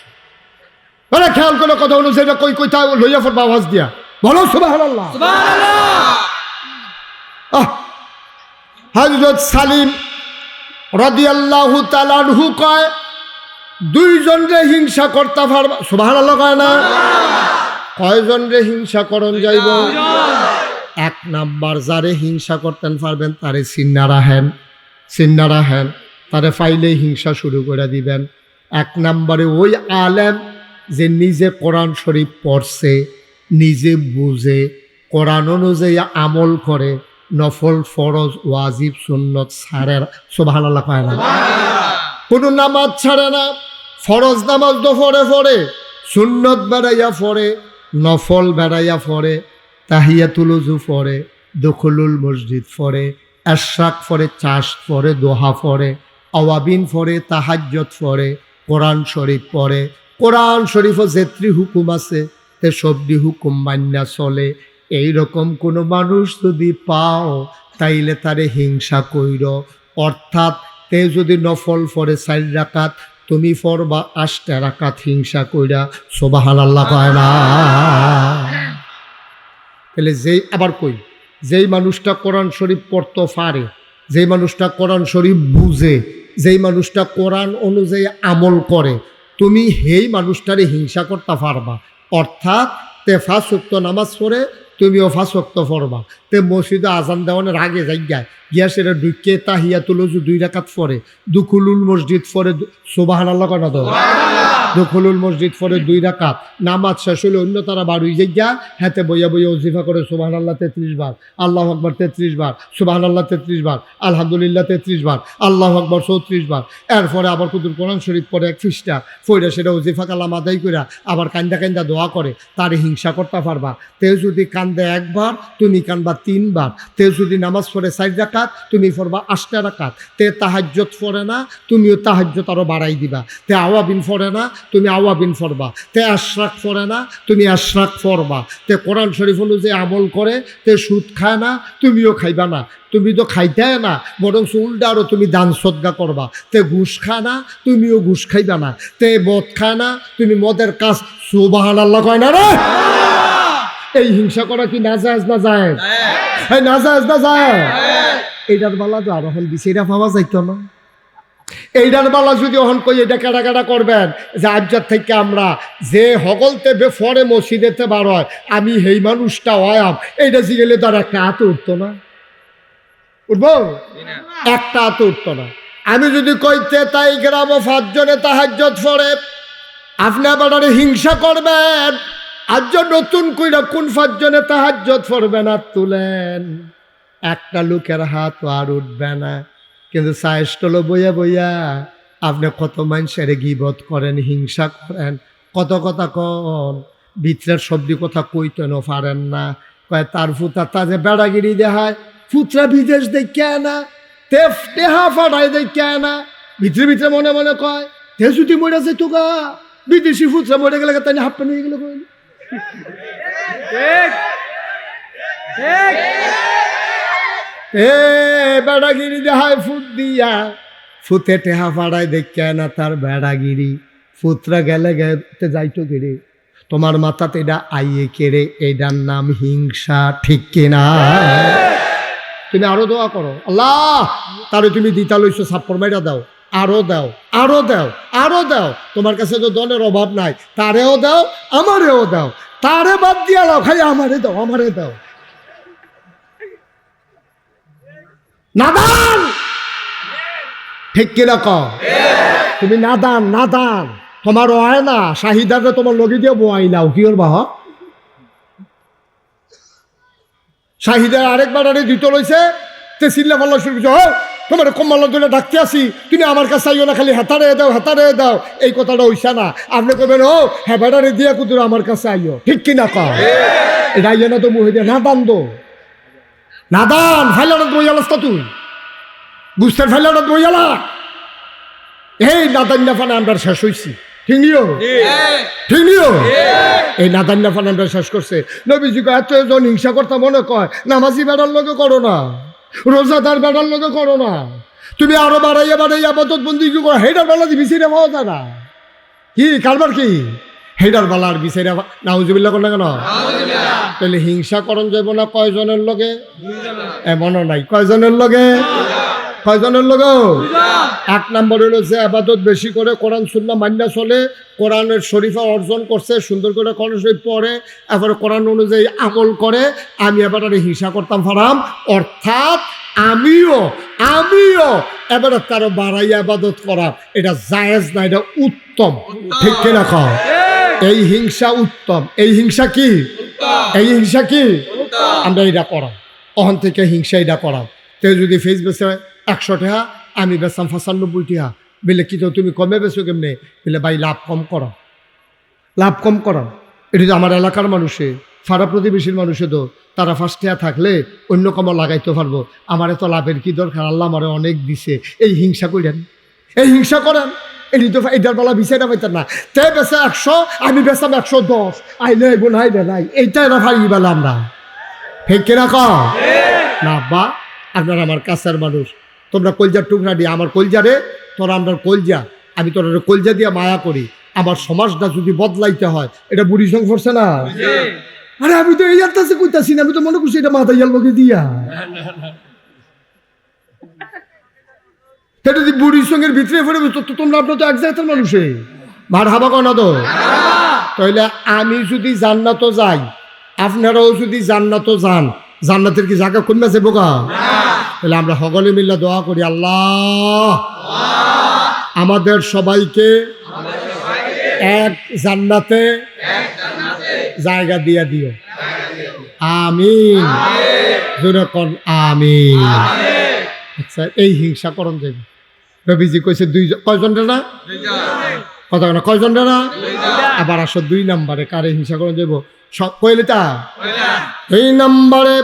মানে খেয়াল করে কথা হলো, সেটা কই কইতা লইয়া পড়বা আওয়াজ দিয়া, বলো সুবহানাল্লাহ। হযরত সালিম রাদিয়াল্লাহু তাআলা আনহু কয়, দুইজন রে হিংসা করতে পারবা, সুবহানাল্লাহ কয় না? কয়জন রে হিংসা করন যাইব? এক নাম্বার, যারে হিংসা করতেন পারবেন তারে চিন্না রাখেন, তারে ফাইলে হিংসা শুরু করে দিবেন। এক নাম্বারে ওই আলেম যে নিজে কোরআন শরীফ পড়ছে, নিজে বুঝে, কোরআন অনুযায়ী আমল করে, নফল ফরজ ওয়াজিব সুন্নত ছাড়ে, সুবহানাল্লাহ কয় না? কোনো নামাজ ছাড়ে না, ফরজ নামাজ তো পড়ে, সুন্নত বেড়াইয়া পড়ে, নফল বেড়াইয়া পড়ে, তাহিয়াতুল উযু পড়ে, দুখুলুল মসজিদ পড়ে, ইশরাক পড়ে, চাষ পড়ে, দোহা পড়ে, আওয়াবিন পড়ে, তাহাজ্জুদ পড়ে, কোরআন শরীফ পড়ে। কোরআন শরীফও যেত্রি হুকুম আছে তে সবটি হুকুম মান্যা চলে। এইরকম কোনো মানুষ যদি পাও তাইলে তারে হিংসা কইর, অর্থাৎ তে যদি নফল পড়ে ৪ রাকাত, তুমি পড়বা ৮টা রাকাত হিংসা কইরা, সুবহানাল্লাহ কয় না? তাহলে যেই আবার কই, যেই মানুষটা কোরআন শরীফ পড়তে পারে, যেই মানুষটা কোরআন শরীফ বুঝে, যেই মানুষটা কোরআন অনুযায়ী আমল করে, তুমি সেই মানুষটারে হিংসা করতে পারবা। অর্থাৎ তে ৫ ওয়াক্ত নামাজ পড়ে, তুমিও ৫ ওয়াক্ত পড়বা। তে মসজিদে আজান দেওয়ানোর আগে যাইগায় গিয়া সেটা ঢুকে তাহিয়াতুল উযু 2 রাকাত পড়ে, দুখুলুল মসজিদ পড়ে, সুবহানাল্লাহ কয় না? তো দুখুলুল মসজিদ পড়ে 2 রাকাত, নামাজ শেষ হলে অন্য তারা বাড়ি যাইগা হাতে বইয়া ওজিফা করে, সুবহানাল্লাহ 33 বার, আল্লাহু আকবার 33 বার, সুবহানাল্লাহ 33 বার, আলহামদুলিল্লাহ 33 বার, আল্লাহু আকবার 34 বার। এরপরে আবার কুতুল কোরআন শরীফ পড়ে 1 পৃষ্ঠা পড়ে, সেটা ওজিফা কালাম আদায় কইরা আবার কান্দা দোয়া করে, তার হিংসা করতে পারবা। তেও যদি কান্দে 1 বার, তুমি কানবা 3 বার। তেও যদি নামাজ পড়ে 4 রাকাত, তুমি পড়বা 8টা রাকাত। তে তাহাজ্জুদ পড়ে না, তুমিও তাহাজ্জুদ আরো বাড়াই দিবা। তে আওয়াবিন পড়ে না, তুমি আওয়াবিন পড়বা। তে ইশরাক পড়ে না, তুমি ইশরাক পড়বা। তে কোরআন শরীফ অনুযায়ী আমল করে, তে সুদ খায় না, তুমিও খাইবা না। তুমি তো খাইতে না, বরং উল্টা আরো তুমি দান সদকা করবা। তে ঘুষ খায় না, তুমিও ঘুষ খাইবা না। তে মদ খায় না, তুমি মদের কাজ, সুবহানাল্লাহ কয় না রে? এই হিংসা করা কি নাজায়েজ না জায়েজ? এই নাজায়েজ না জায়েজ? এইটার বালা তো আরো হল বিচাইরা পাওয়া যাইতো না। এইটার বালা যদি অহন কই এটা কাটা করবেন যে আবজার থেকে আমরা যে হগলতে বেফরে মসজিদেতে বার হয়, আমি সেই মানুষটা হয়াম, এইটা জিগেলে তো আর একটা হাতে উঠতো না, উঠবো? একটা হাতে উঠতো না। আমি যদি কইতে তাই গ্রাম 5 জনে তাহাজ্জুদ পড়ে, আপনি আবার হিংসা করবেন। আজ নতুন কইরা কোন 5 জনে তাহাজ্জুদ পড়বে না তুলেন, একটা লোকের হাত আর উঠবে না। কিন্তু সাইস্টলো বইয়া আপনি কত মানুষের গীবত করেন, হিংসা করেন, কত কথা কন, ভিতরের শব্দ কথা কইতেনও পারেন না। কয় তার ফুতা তাজে বেড়াগিরি দেখায়, ফুতরা বিদেশ দেখে না, তেহা ফাটাই দেখে না, ভিতরে মনে মনে কয় তে যদি মরে যেত গা, বিদেশি ফুতরা মরে গেলে তাই হাপ্পা নিয়ে গেল। বেড়াগিরি দেখায় ফুট দিয়া, ফুতে টেহা ফাড়ায় দেখে না তার বেড়াগিরি, ফুতরা গেলে গেতে যাইতো কেড়ে, তোমার মাথাতে এটা আইয়ে কেড়ে, এইটার নাম হিংসা, ঠিক কিনা? তুমি আরো দোয়া করো, আল্লাহ তারে তুমি দিতা লইছো, ছাপ্পর মাইরা দাও, আরো দাও, আরো দাও, আরো দাও। তোমার কাছে তো দনের অভাব নাই, তারেও দাও, আমারেও দাও। তারে বাদ দিয়া লাও, খালি আমারে দাও, আমারে দাও। নাদান, ঠিক কিনা ক? তুমি নাদান, নাদান। তোমার হয় না শাহিদারে তোমার লগে দিয়ে বোয়াই নাও, কি করবা? শাহিদার আরেকবার আরে দিতে লইছে, তে চিল্লা পাল্লা শুরু করছে, তোমার কম্মাল্লা ধরে ডাকতে আসি, তুমি আমার কাছে আইও না, খালি হাতারে দাও, হাতারে দাও। এই কথাটা হইসা না, আপনি কবেন ও হ্যাঁ বেড়ারে দিয়া কুতুর আমার কাছে আইও, ঠিক কিনা ক? এটা আইও না তো মুহে দিয়ে নাদান দো, নাদান ফাইলাটা বইয়ালাস তা তুই বুঝতে ফাইলাটা বইয়ালা। এই নাদান্না ফানে আমরা শেষ হইছি, ঠিক নিও, ঠিক নিও। এই নাদান্না ফানে আমরা শেষ করছে। নবীজি এতজন হিংসা করতে মনে কয় নামাজি বেড়ার লগে করো না, রোজাদার বেড়ার লগে করো না, তুমি আরো বাড়াইয়া বাড়াইয়া আবাদত বন্দি করো, হেডার বেলা দিয়ে বিচারে পাওয়া যায় না। কি কারবার কি হেডার বেলা আর বিচারে নাউজুবিল্লাহ করলে কেন? তাহলে হিংসা করণ যাইব না কয়জনের লগে? এমনও নাই, কয়জনের লগে? কয়জনের লগে? এক নম্বর হলো যে আবাদত বেশি করে কোরআন সুন্নাহ মান্না চলে, কোরআনের শরীফা অর্জন করছে, সুন্দর করে কোরআন শরীফ পড়ে, এরপরে কোরআন অনুযায়ী আমল করে। আমি এবার হিংসা করতাম ফারাম, অর্থাৎ আমিও এবারে তারও বাড়াই আবাদত করা, এটা জায়েজ না, এটা উত্তম, ঠিক কিনা কও? এই হিংসা উত্তম। এই হিংসা কি? এই হিংসা কি? আমরা এটা করাম, ওখান থেকে হিংসা এটা করাম। তো যদি ফেস বেছে 100 টাকা, আমি বেচাম 95 টাকা, বলে কি তো তুমি কমে বেছো কেমনে? বলে ভাই লাভ কম করো, লাভ কম করো। এটা তো আমার এলাকার মানুষে, পাড়া প্রতিবেশীর মানুষে তো তারা 5 টাকা থাকলে অন্য কমা লাগাইতে পারবো, আমার এত লাভের কি দরকার? আল্লাহ আমারে অনেক দিছে। এই হিংসা করেন, এই হিংসা করেন, এটি তো এটার বেলা বিচাইটা পাইতেন না। তে বেচা 100, আমি বেচাম 110, আইলে বোন হাইলে নাই, এইটা এরা ভাই বেলা আমরা, ঠিক কিনা ক? না বা আপনার আমার কাছের মানুষ, তোমরা কলজার টুকরা দিয়ে আমার কলজারে, তোরা আমরা কলজা, আমি তোরা কলজা দিয়ে মায়া করি। আমার সমাজটা যদি বদলাইতে হয়, এটা বুড়ি সঙ্গ করছে না? আরে আমি তো এই আত্মাছে কইতাছি না, আমি তো মনে করছি এটা মাথায় লগে দিয়া। যদি বুড়ির সঙ্গে ভিতরে ফেরে তোমরা, আপনার তো এক জায়গার মানুষে মার হাবা কনা তো। তাহলে আমি যদি জান্নাত যাই, আপনারাও যদি জান্নাত যান, জান্নাতের কি জায়গা কমে আছে বোকা? তাহলে আমরা সকলে মিলে দোয়া করি, আল্লাহ আমাদের সবাইকে এক জান্নাতে জায়গা দিয়ে দিও, আমিন। জোরে কোন আমিন। আচ্ছা, এই হিংসা করণ যাবে। রবিজি কইছে কয়জন না কথা না, কয়জন না? আবার আসো 2 নম্বরে কারে হিংসা করণ যাব? কইলে তা এই নম্বরে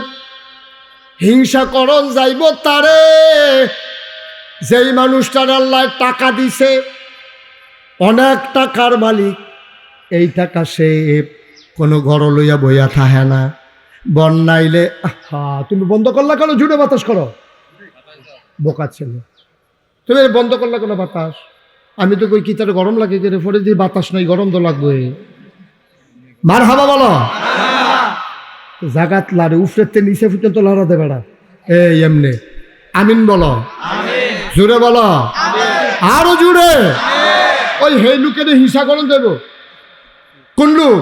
হিংসা করণ যাইব তারে যেই মানুষটার আল্লাহ টাকা দিছে, অনেক টাকার মালিক, এই টাকা সে কোনো ঘর লইয়া বইয়া থাহে না, বন্যাইলে তুমি বন্ধ করলা কেন? জুড়ে বাতাস করো, বোকা ছেলে, তুমি বন্ধ করলা কেন বাতাস? আমি তো কই কি তার গরম লাগে কে? পরে দিয়ে বাতাস নাই, গরম তো লাগবে। মার হাবা বলো, জাগাত লারে উফরেতে নিচে পর্যন্ত লড়াতে বেড়া। এই এমনি আমিন বলো, জুড়ে বলো, আরো জুড়ে। ওই হে লোকের হিংসা করুন দেব। কোন লোক?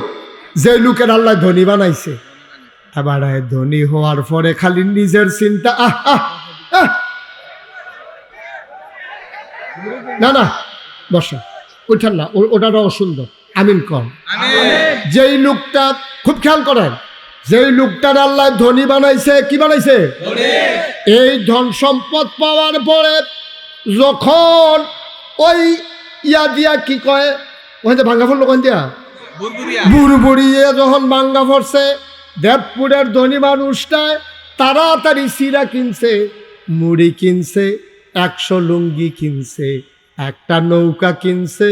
যে লোকের আল্লাহ ধনী বানাইছে, এবার ধনী হওয়ার পরে খালি নিজের চিন্তা। না না বসা, ওইটার না, ওটার অসুন্দর। আমিন কম। যেই লোকটা, খুব খেয়াল করেন, যেই লোকটার আল্লাহ ধনী বানাইছে, কি বানাইছে? এই ধন সম্পদ পাওয়ার পরে যখন ওই ইয়া দিয়া কি কয়, ওখানে ভাঙ্গা পড়লো, কোন দিয়া বুড়বুড়িয়ে যখন ভাঙ্গা পড়ছে, দেবপুরের ধনী মানুষটা তাড়াতাড়ি সিরা কিনছে, মুড়ি কিনছে, 100 লুঙ্গি কিনছে, একটা নৌকা কিনছে,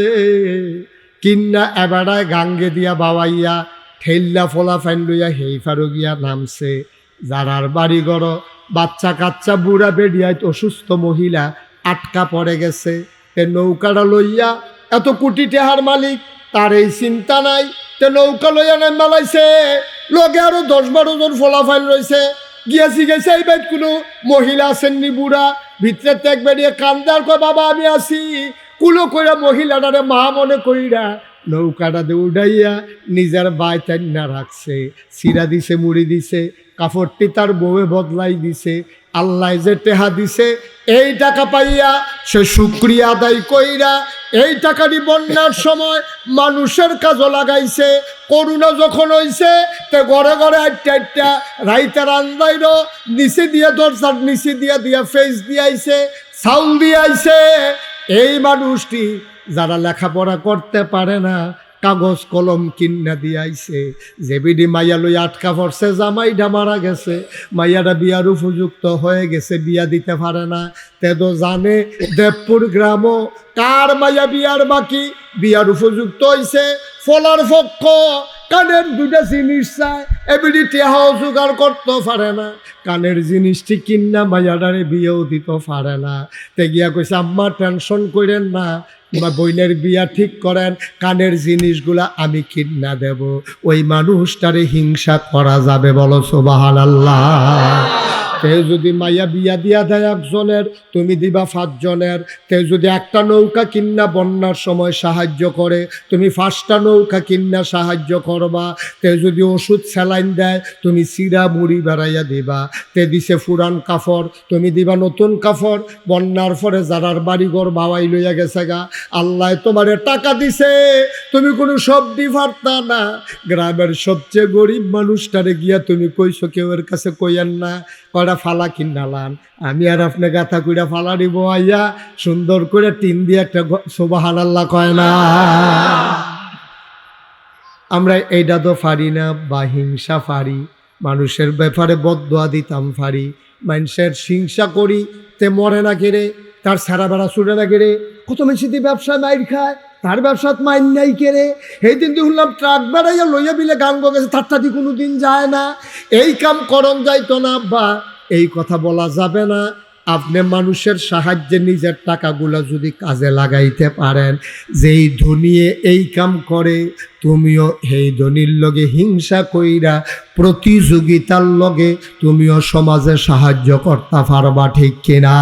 কিন্না এবারায় গাঙ্গে দিয়া বাবাইয়া ঠেল্লা ফোলা ফ্যান লইয়া হেই ফারো গিয়া নামছে। যারার বাড়ি ঘর বাচ্চা কাচ্চা বুড়া বেডিয়ায় অসুস্থ মহিলা আটকা পড়ে গেছে, এ নৌকাটা লইয়া, এত কোটি টাকার মালিক, তার এই চিন্তা নাই, তে নৌকা লইয়া নাম মালাইছে, লগে আরো 10-12 জন ফোলা ফাইন রয়েছে। গিয়াছি গেছে এই বাইত কোনো মহিলা আসেননি, বুড়া ভিতরে ত্যাগ বেরিয়ে কান্দার কয় বাবা আমি আসি, কুলো কইরা মহিলাটারে মা মনে কইরা নৌকাটা দিয়ে উড়াইয়া নিজের বায় টান্না রাখছে, চিরা দিছে, মুড়ি দিছে, কাপড়টি তার বউয়ে বদলাই দিছে। আল্লাহ যে টেহা দিছে এই টাকা পাইয়া সে শুকরিয়া আদায় কইরা এই টাকাটি বন্যার সময় মানুষের কাজও লাগাইছে। করোনা যখন হইছে তে ঘরে ঘরে আটটা আটটা রাইতার আন্দাইর নিচে দিয়ে দরজার নিচে দিয়া ফেস দিয়াইছে, চাউল দিয়াইছে। এই মানুষটি যারা লেখাপড়া করতে পারে না কাগজ কলম কিনা দিয়াইছে। যে বিডি মাইয়া লই আটকা পড়ছে, জামাইটা মারা গেছে, মাইয়াটা বিয়ার উপযুক্ত হয়ে গেছে, বিয়া দিতে পারে না। তেদো জানে দেবপুর গ্রামও কার মাইয়া বিয়ার বাকি, বিয়ার উপযুক্ত হইছে। ফলার পক্ষ কানের দুটা জিনিস চায়, এবিডি টেহাও জোগাড় করতে পারে না, কানের জিনিসটি কিনা মাইয়াটারে বিয়েও দিতে পারে না। তে গিয়া কইছে আম্মা টেনশন করেন না, বইনের বিয়া ঠিক করেন, কানের জিনিসগুলা আমি কিনা দেব। ওই মানুষটারে হিংসা করা যাবে? বলো সুবহানাল্লাহ। কেউ যদি মাইয়া বিয়া দিয়া দেয় একজনের, তুমি দিবা 5 জনের। কেউ যদি একটা নৌকা কিন্না বন্যার সময় সাহায্য করে, তুমি 5টা নৌকা কিন্না সাহায্য করবা। কেউ যদি ওষুধ স্যালাইন দেয়, তুমি চিরা মুড়ি বেড়াইয়া দিবা। তে দিছে ফুরান কাপড়, তুমি দিবা নতুন কাপড়। বন্যার পরে যারার বাড়িঘর বাবাই লইয়া গেছে গা, আল্লাহ তোমারে টাকা দিছে, তুমি কোনো সবজি পারতা না। গ্রামের সবচেয়ে গরিব মানুষটারে গিয়া তুমি কইছো, কেউ এর কাছে কইয়েন না, কয়টা ফালা কিনালান, আমি আর আপনি গাথা কইরা ফালা দিব আইয়া সুন্দর করে টিন দিয়ে একটা সুবহানাল্লাহ কয় না। আমরা এইটা তো পারি না, বা হিংসা পারি, মানুষের ব্যাপারে বদদোয়া দিতাম পারি। মানুষের হিংসা করি তে মরে না কেড়ে, তার সারা বেড়া ছুটে না কেড়ে। কত মেশিদি ব্যবসায় মাইর খায়, তার ব্যবসাত মাইন নাই কেড়ে। এই দিন দিয়ে শুনলাম ট্রাক বেড়াইয়া লইয়া বিলে গান গেছে, তার তাদি কোনো দিন যায় না। এই কাম করন যাইতো না, বা এই কথা বলা যাবে না। আপনি মানুষের সাহায্যে নিজের টাকাগুলা যদি কাজে লাগাইতে পারেন, যেই ধনিয়ে এই কাম করে, তুমিও এই ধনির লগে হিংসা কইরা প্রতিযোগিতার লগে তুমিও সমাজে সাহায্য করতে পারবা, ঠিক কিনা?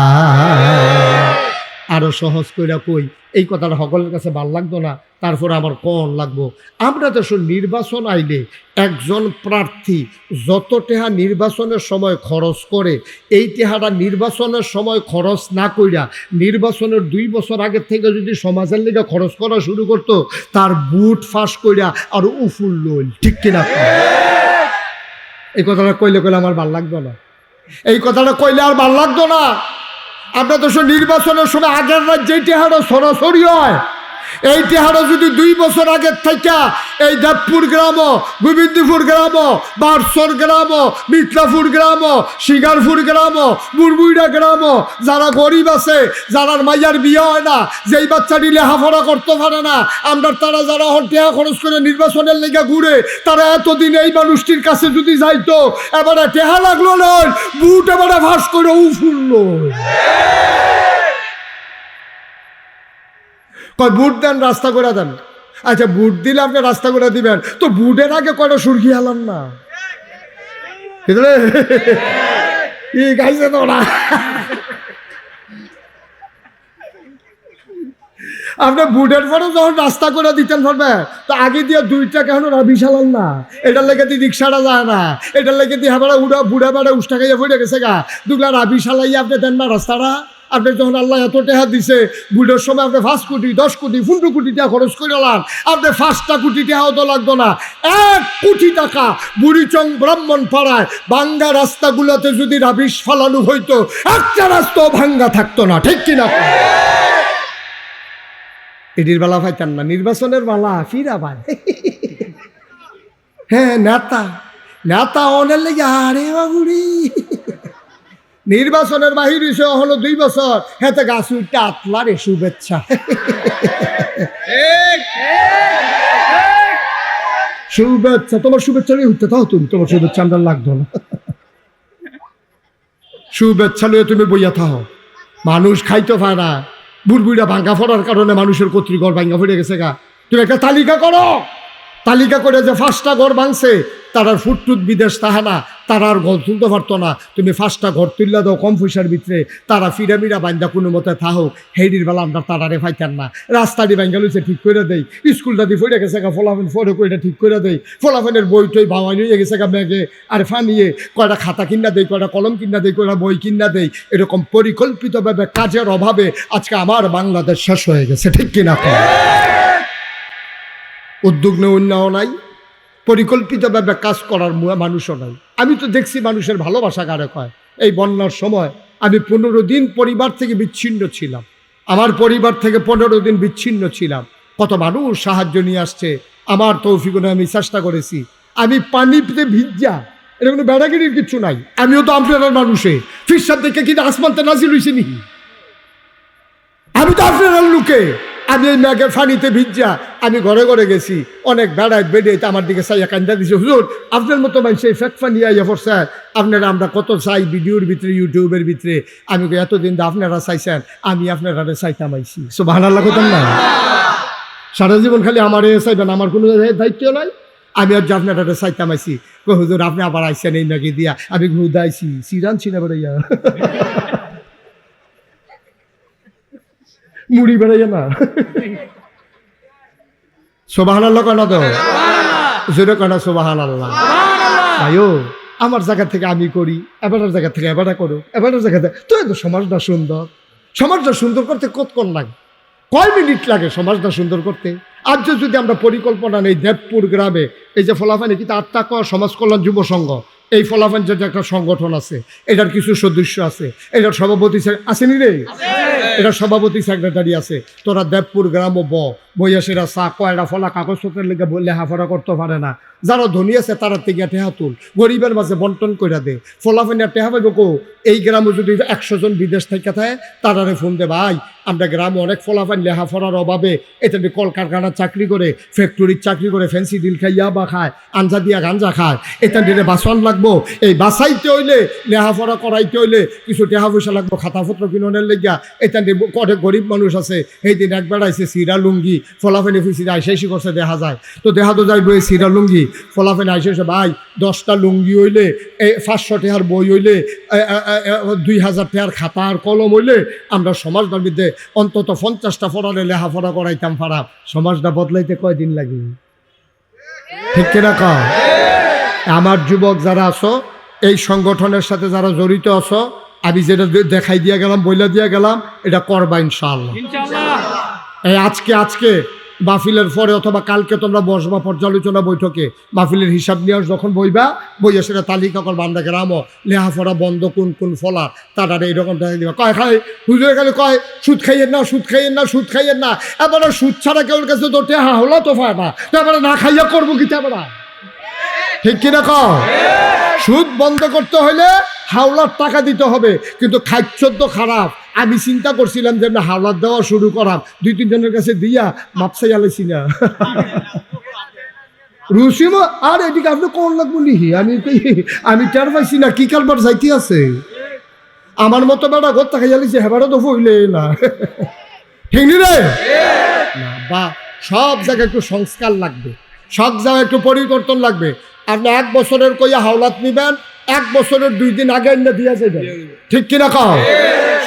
আরো সহজ কইরা কই, এই কথাটা সকলের কাছে ভাল লাগতো না, তারপরে আমার কন লাগবো। আমরা তো নির্বাচন আইলে একজন প্রার্থী যত টেহা নির্বাচনের সময় খরচ করে, এই টেহাটা নির্বাচনের সময় খরচ না কইরা নির্বাচনের 2 বছর আগের থেকে যদি সমাজের লিগে খরচ করা শুরু করতো, তার বুট ফাঁস কইরা আর উফুল্ল, ঠিক কিনা? এই কথাটা কইলে আমার ভাল লাগতো না, এই কথাটা কইলে আর ভাল লাগতো না। আমরা তো নির্বাচনের সময় আগের রাজ্যে টেহারও সরাসরি হয়, এই টেহারও যদি 2 বছর আগের থেকে এই দেবপুর গ্রাম, গোবিন্দপুর গ্রাম, বারসর গ্রাম, মিতলাপুর গ্রাম, শিগারপুর গ্রাম, বুড়বুইড়া গ্রাম, যারা গরিব আছে, যারা মাইয়ার বিয়ে হয় না, যেই বাচ্চাটি লেখাপড়া করতে পারে না, আমরা তারা যারা টেহা খরচ করে নির্বাচনের লেগে ঘুরে, তারা এতদিন এই মানুষটির কাছে যদি যাইতো, এবারে টেহা লাগলো নয়, বুট এবারে ফাঁস করে উফুল্ল। বুট দেন, রাস্তা করে দেন। আচ্ছা, বুট দিলে আপনি রাস্তা করে দিবেন, তো বুটের আগে কয়টা সুরকি আলাম না, গাইছে তো না। আপনি বুটের পরে যখন রাস্তা করে দিতেন পারবে, তো আগে দিয়ে 2টা কেন রাবি চালান না, এটার লেগে দিয়ে রিক্সাটা যায় না, এটার লেগে দিয়ে হাবাড়া বুড়া বেড়া উষ্টা খাইয়া পড়ে গেছে গা, 2টা রাবি চালাইয়া আপনি দেন না রাস্তাটা। আপনি যখন আল্লাহ এত টাকা দিছে, বুড়োর সময় আপনি 5 কোটি 10 কোটি 15 কোটি টাকা খরচ করে লান, আপনি 5টা কোটি টাকাও তো লাগতো না, 1 কোটি টাকা বুড়িচং ব্রাহ্মণ পাড়ায় ভাঙ্গা রাস্তাগুলোতে যদি রাবিশ ফালানো হইতো, একটা রাস্তাও ভাঙ্গা থাকতো না, ঠিক কিনা? এটির বেলা পাইতেন না, নির্বাচনের বেলা ফিরা ভাই। হ্যাঁ, নেতা অনেক লেগে, আরে বাবুড়ি নির্বাচনের বাহির হইছে হলো 2 বছর, হেতে গাছ উঠতে আতলারে শুভেচ্ছা। শুভেচ্ছা, তোমার শুভেচ্ছা নিয়ে উঠতে তাও, তুমি তোমার শুভেচ্ছা আমরা লাগতো না। শুভেচ্ছা নিয়ে তুমি বইয়া থাও, মানুষ খাইতে পায় না, বুড়বুড়া ভাঙ্গা ফোড়ার কারণে মানুষের কর্তৃঘর ভাঙ্গা ফিরে গেছে গা। তুমি একটা তালিকা করো, তালিকা করে যে 5টা ঘর ভাঙছে, তার ফুটটুট বিদেশ তাহা না, তারা আর ঘর তুলতে পারতো না, তুমি 5টা ঘর তুললে দাও কম পয়সার ভিতরে, তারা ফিরামিরা বান্ধা কোনো মতে থাহো, হেডির বেলা আমরা তারারে ফাইতাম না, রাস্তাটি বাঙ্গা লইছে ঠিক করে দেই, স্কুলটা দিয়ে ফইরে গেছে গা ফলাফেন ফরে কইটা ঠিক করে দেই, ফলাফেনের বই টই ভাওয়াই নিয়ে গেছে গা ব্যাগে আর ফানিয়ে কয়টা খাতা কিনা দেই, কয়টা কলম কিনা দেই, কয়টা বই কিনা দেই। এরকম পরিকল্পিতভাবে কাজের অভাবে আজকে আমার বাংলাদেশ শেষ হয়ে গেছে, ঠিক কিনা? উদ্যোগ নেওয়া নাই, পরিকল্পিতভাবে কাজ করার মানুষও নাই। আমি তো দেখছি মানুষের ভালোবাসা কারে কয়। এই বন্যার সময় আমি 15 দিন পরিবার থেকে বিচ্ছিন্ন ছিলাম, আমার পরিবার থেকে 15 দিন বিচ্ছিন্ন ছিলাম। কত মানুষ সাহায্য নিয়ে আসছে, আমার তৌফিকুনে আমি চেষ্টা করেছি। আমি পানিতে ভিজা, এটা কোনো বেড়াগিরির কিছু নাই। আমিও তো আপনার মানুষে ফিরসাদ দেখে কিন্তু আসমানতে নাজিল হইছি নি, আমি তো আপনার লোকে। আমি এই ম্যাগের ফানিতে ভিজা আমি ঘরে ঘরে গেছি, অনেক বেড়ায় বেড়ে আমার দিকে চাইয়া কান্দা দিছে, হুজুর আপনার মতো মানুষ এই ফেক ফানি আইয়া পড়ছে, আপনারা আমরা কত চাই ভিডিওর ভিতরে, ইউটিউবের ভিতরে। আমি এতদিন তো আপনারা চাইছেন, আমি আপনারা চাইতাম আইছি। সুবহানাল্লাহ কইতাম না? সারা জীবন খালি আমার চাইবেন, আমার কোনো দায়িত্ব নাই। আমি আর যে আপনারা চাইতাম আইছি, হুজুর আপনি আবার আইসেন এই ম্যাগে দিয়া, আমি ঘুদাইছি সিরান ছিনা বেড়াইয়া মুড়ি বেড়াইয়া না। সুবহানাল্লাহ কেন তো জোরে কেন সুবহানাল্লাহ? আয়ো আমার জায়গা থেকে আমি করি, এবারের জায়গা থেকে এবারে করো, এবারের জায়গা থেকে তো এত সমাজটা সুন্দর। সমাজটা সুন্দর করতে কতক্ষণ লাগে, কয় মিনিট লাগে সমাজটা সুন্দর করতে? আজ যদি আমরা পরিকল্পনা নেই, দেবপুর গ্রামে এই যে ফলাফানি কিন্তু আত্মাক সমাজ কল্যাণ যুব সংঘ, এই ফলাফান যে একটা সংগঠন আছে, এটার কিছু সদস্য আছে, এটার সভাপতি আসেনি রে, এটার সভাপতি সেক্রেটারি আছে। তোরা দেবপুর গ্রাম বইয়াসেরা চা কয়টা ফলা কাগজপত্রের লেগে লেখাপড়া করতে পারে না, যারা ধনী আছে তারা থেকে টেহা তুল, গরিবের মাঝে বন্টন করে দে। ফলাফানিয়া টেহা পাইব কো? এই গ্রামে যদি 100 জন বিদেশ থেকে থাকে তারারে ফোন দে, ভাই আমরা গ্রামে অনেক ফলাফান লেখাপড়ার অভাবে এটা কলকারখানার চাকরি করে, ফ্যাক্টরির চাকরি করে, ফ্যান্সি ডিল খাইয়া বা খায়, আঞ্জা দিয়া গাঞ্জা খায়, এটা দিলে বাসন লাগবো, এই বাসাইতে হইলে লেখাপড়া করাইতে হইলে কিছু টেহা পয়সা লাগবো, খাতাপত্র কিননের লেগিয়া। এটা অনেক গরিব মানুষ আছে, এই দিন একবার আইসে সিরা লুঙ্গি ফলাফেনে ফিসিরা আইসেসি করছে, দেখা যায় তো দেখা তো যাইব এই সিরা লুঙ্গি ফলাফেনে আইসেছে। ভাই 10টা লুঙ্গি হইলে, 500 টাকার বই হইলে, 2000 টাকার খাতা আর কলম হইলে আমরা সমাজটার মধ্যে অন্তত 50টা ফরারে লেখাপড়া করাইতাম পারা। সমাজটা বদলাইতে কয়দিন লাগে, ঠিক কিনা কও? আমার যুবক যারা আছো, এই সংগঠনের সাথে যারা জড়িত আছো, আমি যেটা দেখাই দিয়া গেলাম, বইলা দিয়া গেলাম, এটা করবা ইনশাআল্লাহ। এই আজকে মাহফিলের পরে অথবা কালকে তোমরা বসবা পর্যালোচনা বৈঠকে, মাহফিলের হিসাব নিয়ে যখন বইয়া সেটা তালিকা করবা। আমরা গ্রামও লেহাপড়া বন্ধ কোন কোন ফলা তারা এইরকম দেখা দিবা। কয় খাই হুজুরে খালি কয় সুদ খাইয়েন না, সুদ খাইয়েন না, সুদ খাইয়েন না। এবারে সুদ ছাড়া কেউ কাছে তো টেহা হলো তো পায় না, এবারে না খাইয়া করবো কি? এবারে ঠিক কিনা কও? সুদ বন্ধ করতে হলে হাওলার টাকা দিতে হবে, কিন্তু খাদ্য তো খারাপ। আমি চিন্তা করছিলাম যে আমরা হাওলার দেওয়া শুরু করাম, 2-3 জনের কাছে দিয়া মাপসাই আলাইছি না রুসিম আর এদিকে আপনি কোন লাগবো নিহি, আমি টের পাইছি না কি কারবার যাইতে আছে। আমার মতো বেড়া ঘর টাকা জ্বালিয়েছে, হেবারও তো হইলে না, ঠিক নি রে? বা সব জায়গায় একটু সংস্কার লাগবে, সব জায়গায় একটু পরিবর্তন লাগবে। আপনি 1 বছরের কইয়া হাওলাত নিবেন, 1 বছরের 2 দিন আগে এনে দিয়া যাবেন, ঠিক কিনা কও?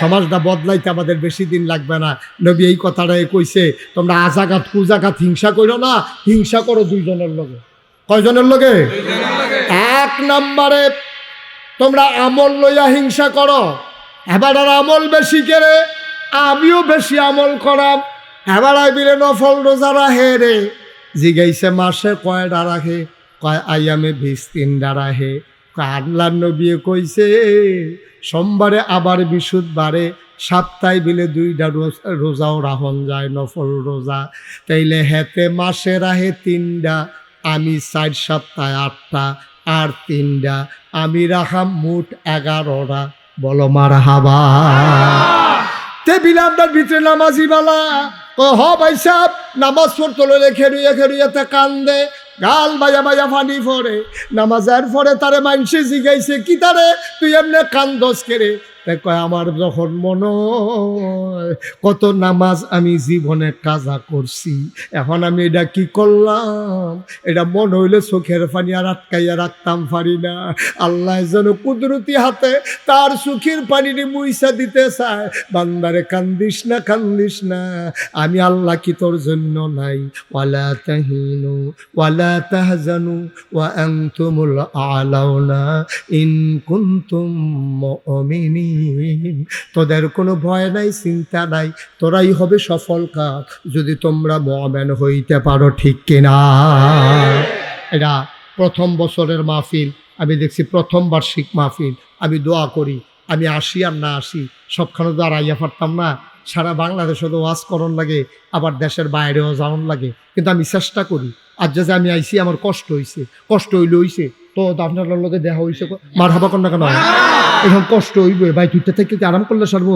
সমাজটা বদলাইতে আমাদের বেশি দিন লাগবে না। নবী এই কথাটাই কইছে, তোমরা আজাগাত কুজাগাত হিংসা করো না, হিংসা করো 2 জনের লগে। কয়জনের লগে? 1 নম্বরে তোমরা আমল লইয়া হিংসা করো। এবার আর আমল বেশি করে, আমিও বেশি আমল করাম। এবার আইবিরে নফল রোজা রাহে রে, জিগাইছে মাসে কয়টা রাখে, কয় আইয়ামে 20-3টা রাহে। আল্লাহ নবী কইছে সোমবারে আবার বিশুদ্ধবারে, সপ্তাহে বিলে 2টা রোজাও রাহন যায়, নফল রোজা। তাইলে হেতে মাসে রাহে 3টা, আমি 4 সপ্তাহে 8টা, আর 3টা আমি রাখাম, মোট 11টা। বলো মারহাবা। টেবিলে আপনার ভিতরে নামাজি বালা হ ভাই সাহেব, নামাজ পড়তে লইলে খেরুইয়াতে কান্দে, গাল বাইয়া বাইয়া ফানি ফরে। নামাজের পরে তারে মানসে জিগাইছে কি তারে তুই এমনি কান্দস কেরে? তাই কয় আমার যখন মনে হয় কত নামাজ আমি জীবনে কাজা করছি, এখন আমি এটা কি করলাম, এটা মনে হইলে চোখের পানি আর আটকাইয়া রাখতাম পারি না। আল্লাহ যেন কুদরতি হাতে তার চোখের পানিটি মুইসা দিতে চায়, বান্দারে কান্দিস না কান্দিস না, আমি আল্লাহ কি তোর জন্য নাই। ওয়ালা তাহিনু ওয়ালা তাহজানু ওয়া আনতুমুল আ'লাউনা ইন কুনতুম মুমিনিন। তোদের কোনো ভয় নাই, চিন্তা নাই, তোরাই হবে সফল কাজ যদি তোমরা মুমিন হইতে পারো, ঠিক কিনা? এটা প্রথম বছরের মাহফিল, আমি দেখছি প্রথম বার্ষিক মাহফিল। আমি দোয়া করি আমি আসি আর না আসি, সবখানে তো আর আইয়া পারতাম না, সারা বাংলাদেশে তো ওয়াজ করণ লাগে, আবার দেশের বাইরেও যাওয়ান লাগে, কিন্তু আমি চেষ্টা করি। আর যে আমি আইসি আমার কষ্ট হইছে, কষ্ট হইলে হইছে তো আপনার লগে দেখা হইছে, মার হাবা কর না কেন, এখন কষ্ট হইব ভাই, তুইটা থেকে কি আরাম করলে সারবো,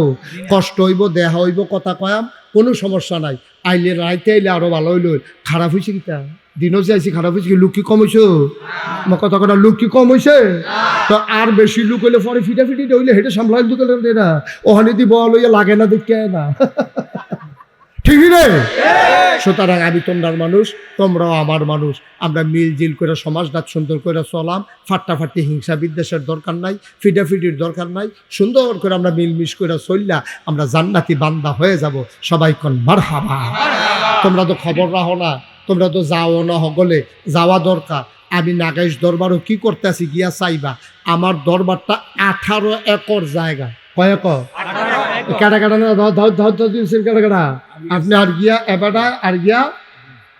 কষ্ট হইব, দেখা হইব, কথা কয়াম, কোনো সমস্যা নাই। আইলে রাইতে আইলে আরো ভালো হইল। খারাপ হয়েছে কিটা দিনও যে আইসি, খারাপ হয়েছে কি, লোক কি কম হয়েছে, আমার কথা কথা, লোক কি কম হয়েছে? তো আর বেশি লোক হইলে পরে ফিটাফিটি হইলে হেঁটে সামলাই দোকানে না, ওখানে দি বল হইয়া লাগে না, দেখে না, ঠিক রে? সুতরাং আমি তোমরার মানুষ, তোমরাও আমার মানুষ, আমরা মিলজিল করে সমাজটা সুন্দর করে চলাম, ফাট্টাফাট্টি হিংসা বিদ্বেষের দরকার নাই, ফিটাফিটির দরকার নাই, সুন্দর করে আমরা মিলমিশ করে চললা আমরা জান্নাতি বান্দা হয়ে যাব। সবাই কোন মারহাবা। তোমরা তো খবর রাখো না, তোমরা তো যাও না, হগলে যাওয়া দরকার। আমি নাগাইশ দরবারও কি করতে আছি গিয়া চাইবা, আমার দরবারটা 18 একর জায়গা। কয় একর? কাটা কাটা না, কাটা কাটা। আপনি আর গিয়া এবারা আর গিয়া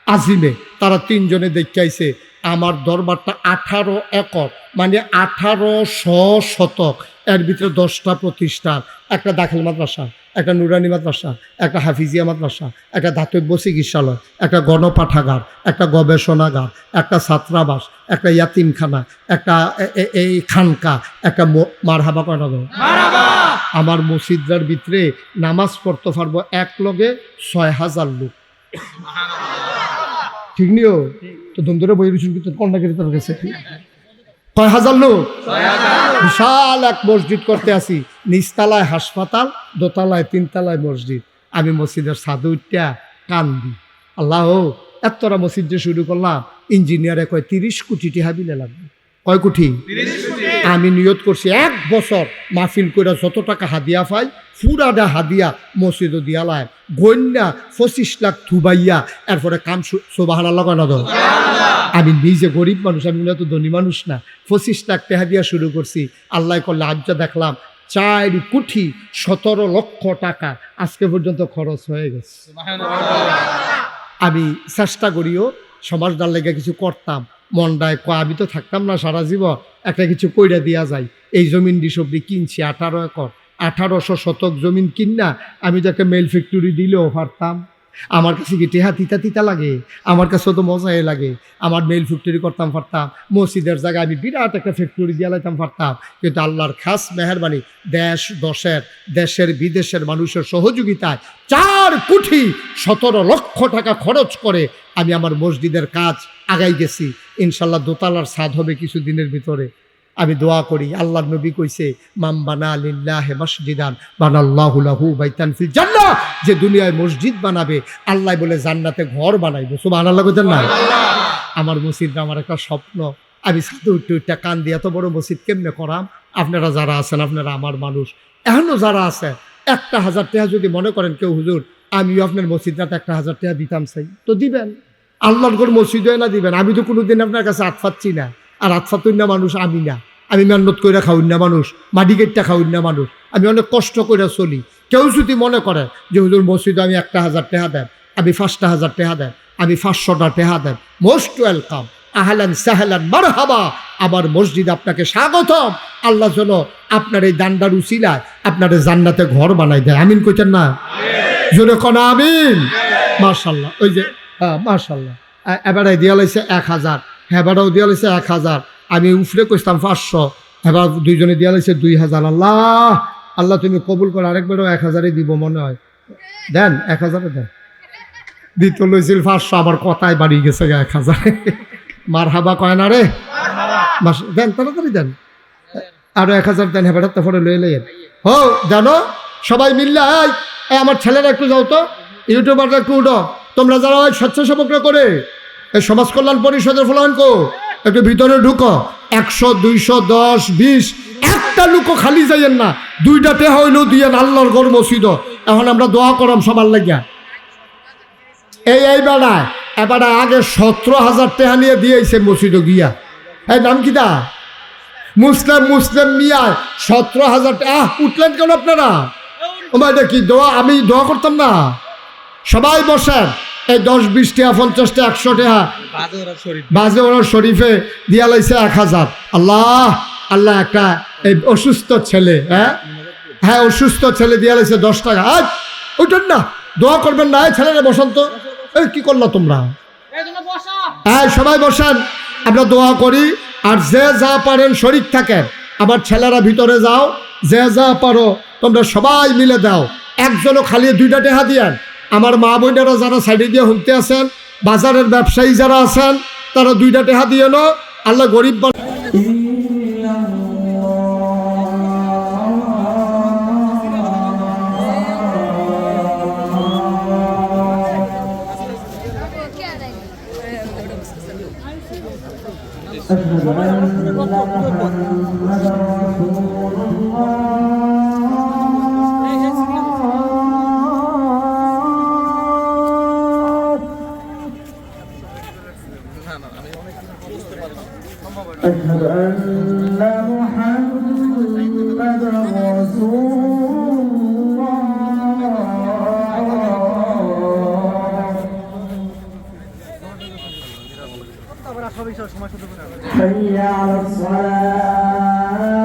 আজিমে, তারা 3 জনে দেখে আইছে আমার দরবারটা 18 একর, মানে 1800 শতক। এর ভিতরে 10টা প্রতিষ্ঠান, একটা দাখিল মাদ্রাসা, একটা নুরানি মাদ্রাসা, একটা হাফিজিয়া মাদ্রাসা, একটা দাতব্য চিকিৎসালয়, একটা গণপাঠাগার, একটা গবেষণাগার, একটা ছাত্রাবাস, একটা ইয়াতিমখানা, একটা এই খানকা, একটা মারহাবা করা যাবে। আমার মসজিদের ভিতরে নামাজ পড়তে পারবো এক লগে 6000 লোক, ঠিক নিও তো ধুম ধরে বই রুচুন কিন্তু কন্যাকারী তার কাছে কয় হাজার লোক, বিশাল এক মসজিদ করতে আসি, নিচতলায় হাসপাতাল, দোতলায় 3 তলায় মসজিদ। আমি মসজিদের ছাদে উঠা কান্দি, আল্লাহ এতটা মসজিদ যে শুরু করলাম, ইঞ্জিনিয়ারে কয় 30 কোটি টাকা বিলে লাগবে। কয় কোটি? আমি নিয়ত করছি 1 বছর মাহফিল করে যত টাকা হাদিয়া পাই পুরাটা হাদিয়া মসজিদও দিয়ালায়, গন্যা 25 লাখ থুবাইয়া এরপরে কাম সুবহানাল্লাহ কয় না তো। আমি নিজে গরিব মানুষ, আমি তো ধনী মানুষ না, 25 লাখ টাকা দিয়া শুরু করছি। আল্লাহ করলে আজ দেখলাম 4 কোটি 17 লক্ষ টাকা আজকে পর্যন্ত খরচ হয়ে গেছে। আমি চেষ্টা করিও সমাজটার লেগে কিছু করতাম, মনটায় কয় আমি তো থাকতাম না সারা জীবন, একটা কিছু কইরা দিয়া যায়। এই জমিন ডিসবরি কিনছি 18 একর, 1800 শতক জমিন কিনা আমি তো একটা মেল ফ্যাক্টরি দিলেও পারতাম। আমার কাছে কি টেহা তিতা তিতা লাগে? আমার কাছেও তো মজাই লাগে। আমার মেল ফ্যাক্টরি করতাম পারতাম, মসজিদের জায়গায় আমি বিরাট একটা ফ্যাক্টরি দিয়ে লাইতাম পারতাম। কিন্তু আল্লাহর খাস মেহেরবানি, দেশের বিদেশের মানুষের সহযোগিতায় 4 কোটি 17 লক্ষ টাকা খরচ করে আমি আমার মসজিদের কাজ আগাই গেছি। ইনশাল্লাহ দোতলার ছাদ হবে কিছুদিনের ভিতরে। আমি দোয়া করি, আল্লাহর নবী কইছে মাম বানা লিল্লাহি মাসজিদান বানাল্লাহু লাহু বাইতান ফিল জান্নাহ, যে দুনিয়ায় মসজিদ বানাবে আল্লাহ বলে জান্নাতে ঘর বানাইবে। সুবহানাল্লাহ কইতেন না? আমার মসজিদটা আমার একটা স্বপ্ন। আমি ছাদে উঠতে কান দিয়ে এত বড় মসজিদ কেমনে করাম? আপনারা যারা আছেন, আপনারা আমার মানুষ, এখনো যারা আছে 1000 টাকা যদি মনে করেন কেউ হুজুর আমিও আপনার মসজিদটাতে 1000 টাকা দিতাম চাই, তো দিবেন। আল্লাহর ঘর মসজিদে না দিবেন। আমি তো কোনোদিন আপনার কাছে হাত পাচ্ছি না, আর আতফাতুন না মানুষ আমি না, আমি মেহনত করে খাউন না মানুষ, মাটি কেটটা খাউন না মানুষ, আমি অনেক কষ্ট করে চলি। কেউ যদি মনে করে যে হুজুর মসজিদে আমি 1000 টাকা দেন, আমি 5000 টাকা দেন, আমি 500টা টাকা দেন, মোস্ট ওয়েলকাম, আহলান সাহলান মারহাবা, আমার মসজিদ আপনাকে স্বাগতম। আল্লাহ যেন আপনার এই দান্ডার উসিলায় আপনার জান্নাতে ঘর বানাই দেয়। আমিন কইতেন না? জোরে কোন আমিন। মাশাআল্লাহ। ওই যে মাশাআল্লাহ, এবারে দিয়া লাইছে 1000, হেবারাও দিয়া লাইছে 1000, আমি উফরে কইতাম 500, এবার 2 জনে দিয়া লাইছে 2000। আল্লাহ আল্লাহ তুমি কবুল করো, আরেকবারও 1000-ই দিব মনে হয়। দেন 1000 দেন। দিত লইছিল 500, আবার কথায় বাড়ি গেছে 1000। মারহাবা কয় না রে? দেন তাড়াতাড়ি দেন, আরো 1000 দেন, হেবারটা পরে লয়ে লইয়েন। হো জানো সবাই মিললে এই আমার ছেলেরা একটু যাও তো, ইউটিউবাররা একটু উঠো, তোমরা যারা ওই স্বেচ্ছাসেবকরা করে এই সমাজ কল্যাণ পরিষদের ফলানকো একটু ভিতরে ঢুকো। 100, 200, 10, 20 একটা লুকো খালি যাইয়েন না, 2টা টেহা হইলেও দিয়ে আল্লাহর ঘর মসজিদ। এখন আমরা দোয়া করাম সবার লাগিয়া। এই বেড়ায় এবারে আগে 17,000 টাকা নিয়ে দিয়েছে মসজিদে গিয়া। এই নাম কি দা? মুসলিম মিয়া 17,000 টাকা। উঠলেন কেন আপনারা? এটা কি দোয়া? আমি দোয়া করতাম না? সবাই বসেন। এই 10, 20 টাকা, 50 টাকা, 100 টাকা বাজে ওরা শরীফে দিয়া লাইছে 1,000। আল্লাহ আল্লাহ একটা এই অসুস্থ ছেলে, হ্যাঁ অসুস্থ ছেলে দিয়া লাইছে 10 টাকা। আজ ওইটার না দোয়া করবেন না? এই ছেলেরা বসন্ত, এই কি করলা তোমরা? হ্যাঁ সবাই বসেন, আমরা দোয়া করি। আর যে যা পারেন শরীক থাকেন। আবার ছেলেরা ভিতরে যাও, যে যা পারো তোমরা সবাই মিলে দাও। একজনও খালি 2টা টাকা দিয়েন। আমার মা বোনেরা যারা সাইডে দিয়ে হুঁকতে আছেন, বাজারের ব্যবসায়ী যারা আছেন, তারা 2টা টাকা দিয়ে নো। আল্লাহ গরিব أشهد أن محمد رسول الله حي على الصلاة